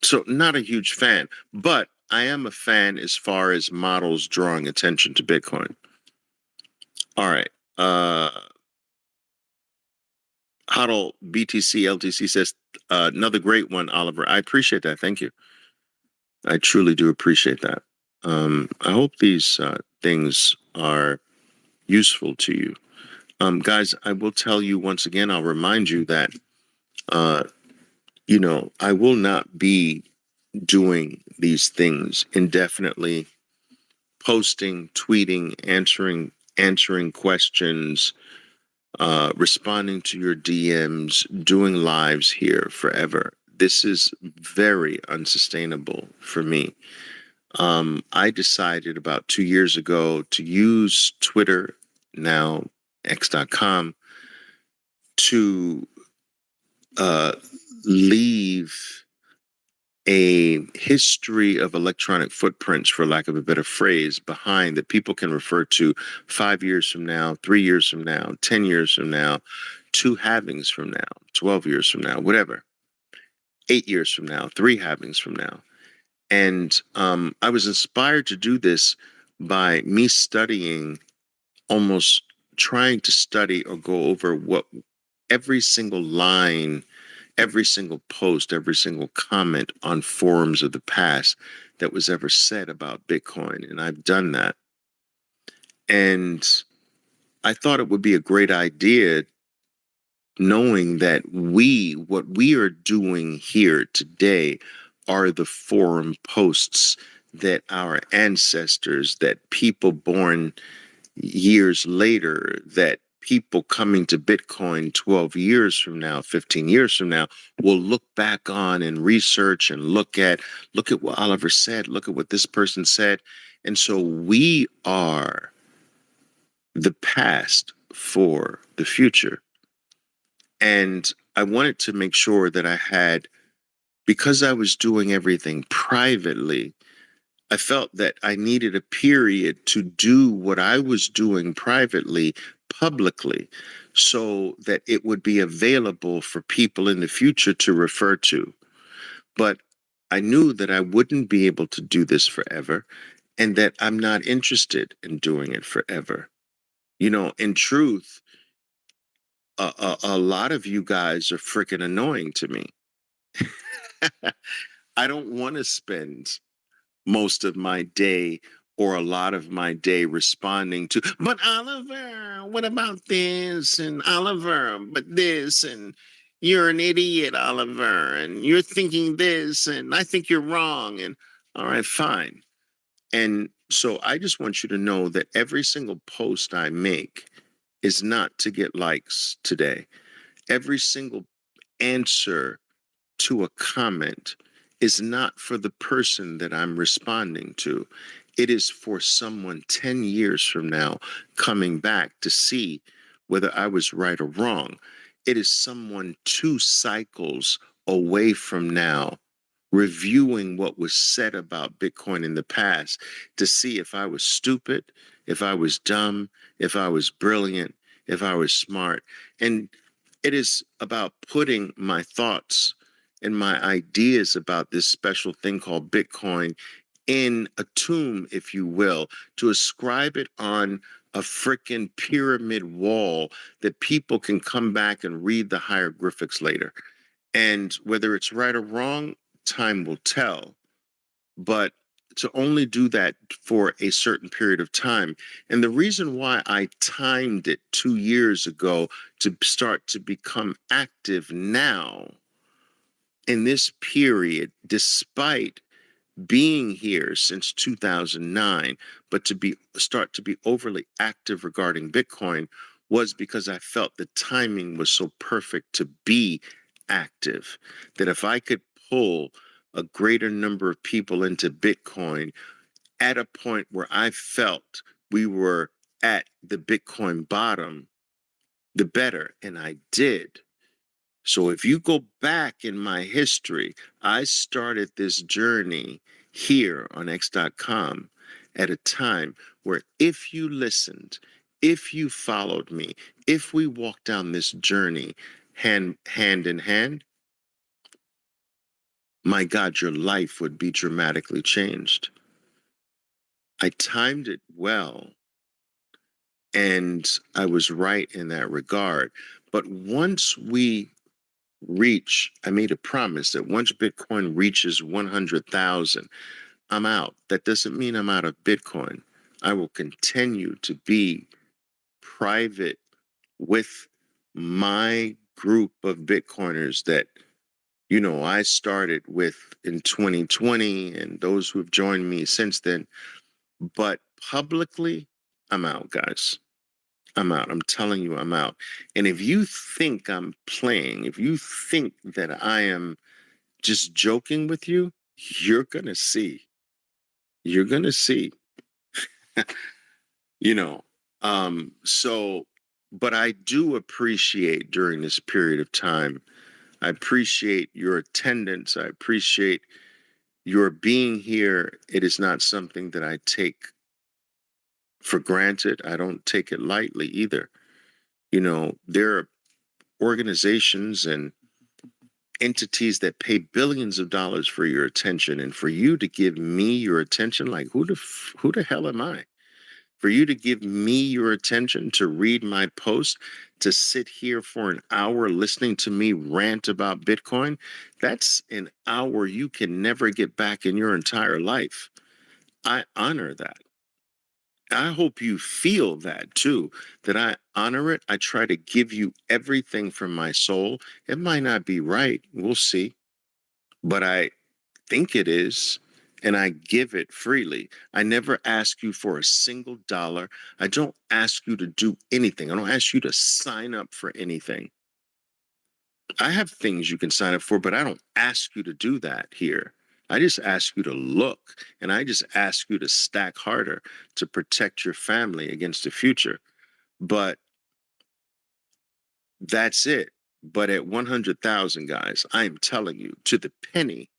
So not a huge fan, but I am a fan as far as models drawing attention to Bitcoin. All right. Huddle BTC LTC says, another great one, Oliver. I appreciate that. Thank you. I truly do appreciate that. I hope these things are useful to you. Guys, I will tell you once again, I'll remind you that, I will not be doing these things indefinitely, posting, tweeting, answering questions, responding to your DMs, doing lives here forever. This is very unsustainable for me. I decided about 2 years ago to use Twitter, now X.com, to leave a history of electronic footprints, for lack of a better phrase, behind that people can refer to 5 years from now, 3 years from now, 10 years from now, 2 halvings from now, 12 years from now, whatever, 8 years from now, 3 halvings from now. And I was inspired to do this by me studying, almost trying to study or go over what every single line, every single post, every single comment on forums of the past that was ever said about Bitcoin. And I've done that. And I thought it would be a great idea knowing that what we are doing here today are the forum posts that our ancestors, that people born years later, that people coming to Bitcoin 12 years from now, 15 years from now, will look back on and research and look at what Oliver said, look at what this person said. And so we are the past for the future. And I wanted to make sure that I had, because I was doing everything privately, I felt that I needed a period to do what I was doing privately publicly so that it would be available for people in the future to refer to. But I knew that I wouldn't be able to do this forever and that I'm not interested in doing it forever. You know, in truth, a lot of you guys are freaking annoying to me. I don't want to spend most of my day or a lot of my day responding to, but Oliver, what about this? And Oliver, but this, and you're an idiot, Oliver, and you're thinking this, and I think you're wrong. And all right, fine. And so I just want you to know that every single post I make is not to get likes today. Every single answer to a comment is not for the person that I'm responding to. It is for someone 10 years from now coming back to see whether I was right or wrong. It is someone 2 cycles away from now reviewing what was said about Bitcoin in the past to see if I was stupid, if I was dumb, if I was brilliant, if I was smart. And it is about putting my thoughts and my ideas about this special thing called Bitcoin in a tomb, if you will, to ascribe it on a frickin' pyramid wall that people can come back and read the hieroglyphics later. And whether it's right or wrong, time will tell. But to only do that for a certain period of time. And the reason why I timed it 2 years ago to start to become active now in this period, despite being here since 2009, but to start to be overly active regarding Bitcoin was because I felt the timing was so perfect to be active, that if I could pull a greater number of people into Bitcoin at a point where I felt we were at the Bitcoin bottom, the better. And I did. So if you go back in my history, I started this journey here on X.com at a time where if you listened, if you followed me, if we walked down this journey hand in hand, my God, your life would be dramatically changed. I timed it well, and I was right in that regard. But once I made a promise that once Bitcoin reaches 100,000, I'm out. That doesn't mean I'm out of Bitcoin. I will continue to be private with my group of Bitcoiners that, you know, I started with in 2020 and those who have joined me since then. But publicly, I'm out, guys. I'm out. I'm telling you, I'm out. And if you think I'm playing, if you think that I am just joking with you, you're going to see. You're going to see. you know, so, but I do appreciate during this period of time, I appreciate your attendance. I appreciate your being here. It is not something that I take for granted. I don't take it lightly either. You know, there are organizations and entities that pay billions of dollars for your attention, and for you to give me your attention, like who the hell am I? For you to give me your attention, to read my post, to sit here for an hour listening to me rant about Bitcoin, that's an hour you can never get back in your entire life. I honor that. I hope you feel that too, that I honor it. I try to give you everything from my soul. It might not be right. We'll see. But I think it is. And I give it freely. I never ask you for a single dollar. I don't ask you to do anything. I don't ask you to sign up for anything. I have things you can sign up for, but I don't ask you to do that here. I just ask you to look, and I just ask you to stack harder to protect your family against the future. But that's it. But at 100,000, guys, I am telling you to the penny,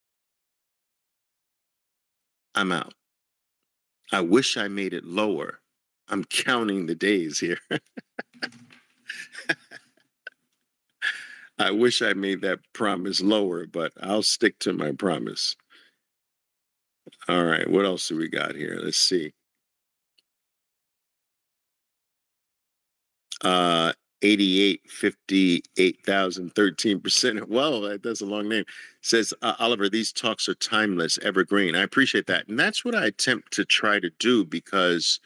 I'm out. I wish I made it lower. I'm counting the days here. I wish I made that promise lower, but I'll stick to my promise. All right, what else do we got here? Let's see. 88, 58,000, 13%. Well, that's a long name. Says, Oliver, these talks are timeless, evergreen. I appreciate that. And that's what I attempt to try to do because,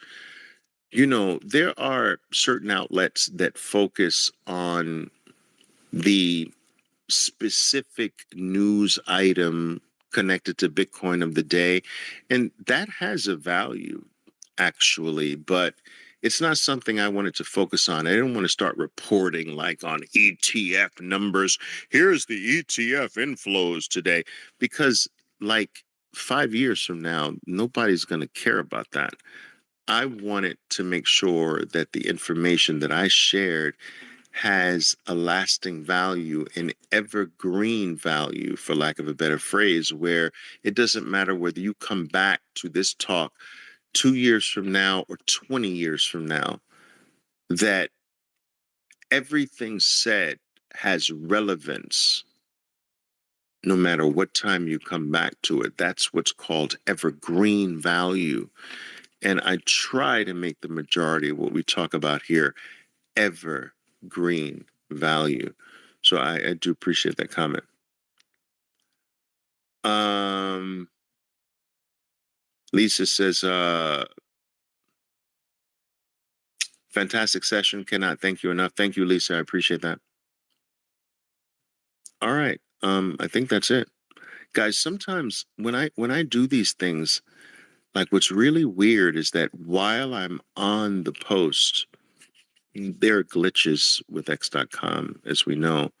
there are certain outlets that focus on the specific news item connected to Bitcoin of the day. And that has a value, actually, but it's not something I wanted to focus on. I didn't want to start reporting like on ETF numbers. Here's the ETF inflows today, because like 5 years from now, nobody's going to care about that. I wanted to make sure that the information that I shared has a lasting value, an evergreen value, for lack of a better phrase, where it doesn't matter whether you come back to this talk 2 years from now or 20 years from now, that everything said has relevance no matter what time you come back to it. That's what's called evergreen value. And I try to make the majority of what we talk about here evergreen value. So I do appreciate that comment. Lisa says, fantastic session. Cannot thank you enough. Thank you, Lisa. I appreciate that. All right. I think that's it. Guys, sometimes when I do these things, like what's really weird is that while I'm on the post, there are glitches with X.com, as we know.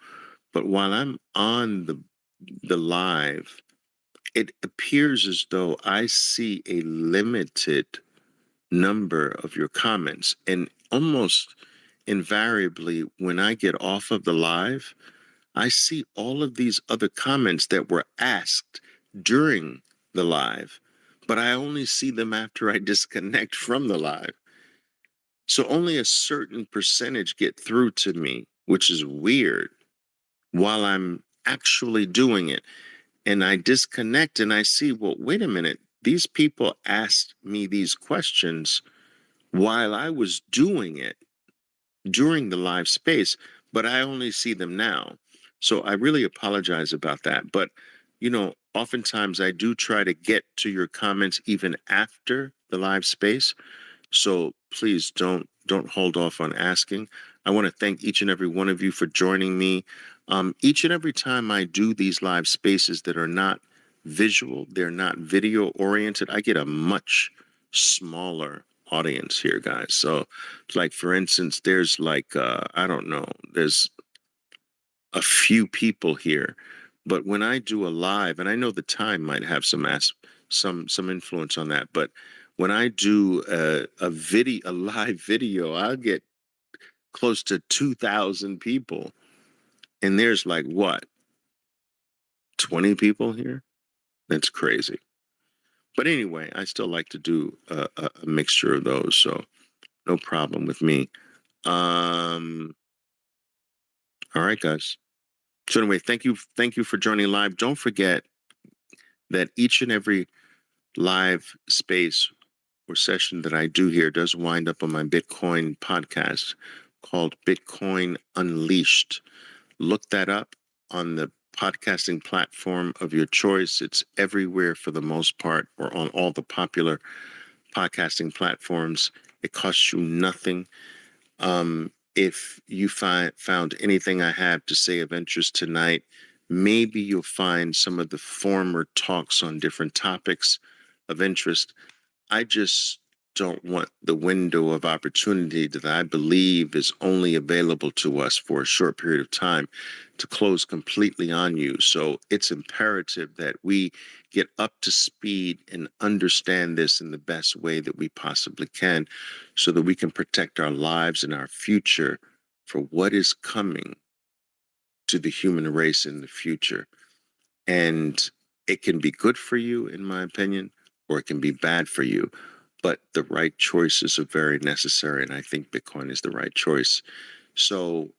But while I'm on the live, it appears as though I see a limited number of your comments. And almost invariably, when I get off of the live, I see all of these other comments that were asked during the live, but I only see them after I disconnect from the live. So only a certain percentage get through to me, which is weird, while I'm actually doing it. And I disconnect and I see, well, wait a minute, these people asked me these questions while I was doing it during the live space, but I only see them now. So I really apologize about that. But, oftentimes I do try to get to your comments even after the live space. So please don't hold off on asking. I want to thank each and every one of you for joining me. Each and every time I do these live spaces that are not visual, they're not video oriented, I get a much smaller audience here, guys. So like, for instance, there's like, I don't know, there's a few people here, but when I do a live, and I know the time might have some influence on that, but when I do a live video, I'll get close to 2,000 people, and there's like what, 20 people here? That's crazy. But anyway, I still like to do a mixture of those, so no problem with me. All right, guys. So anyway, thank you for joining live. Don't forget that each and every live space or session that I do here does wind up on my Bitcoin podcast called Bitcoin Unleashed. Look that up on the podcasting platform of your choice. It's everywhere for the most part, or on all the popular podcasting platforms. It costs you nothing. If you found anything I have to say of interest tonight, maybe you'll find some of the former talks on different topics of interest. I just don't want the window of opportunity that I believe is only available to us for a short period of time to close completely on you. So it's imperative that we get up to speed and understand this in the best way that we possibly can so that we can protect our lives and our future for what is coming to the human race in the future. And it can be good for you, in my opinion, or it can be bad for you. But the right choices are very necessary, and I think Bitcoin is the right choice. So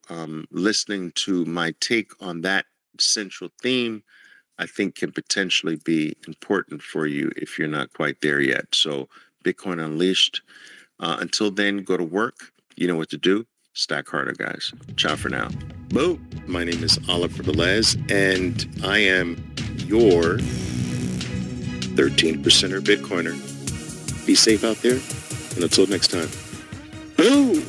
listening to my take on that central theme, I think can potentially be important for you if you're not quite there yet. So Bitcoin Unleashed. Until then, go to work. You know what to do. Stack harder, guys. Ciao for now. Boom. My name is Oliver Velez, and I am your 13%er Bitcoiner. Be safe out there, and until next time. Boom!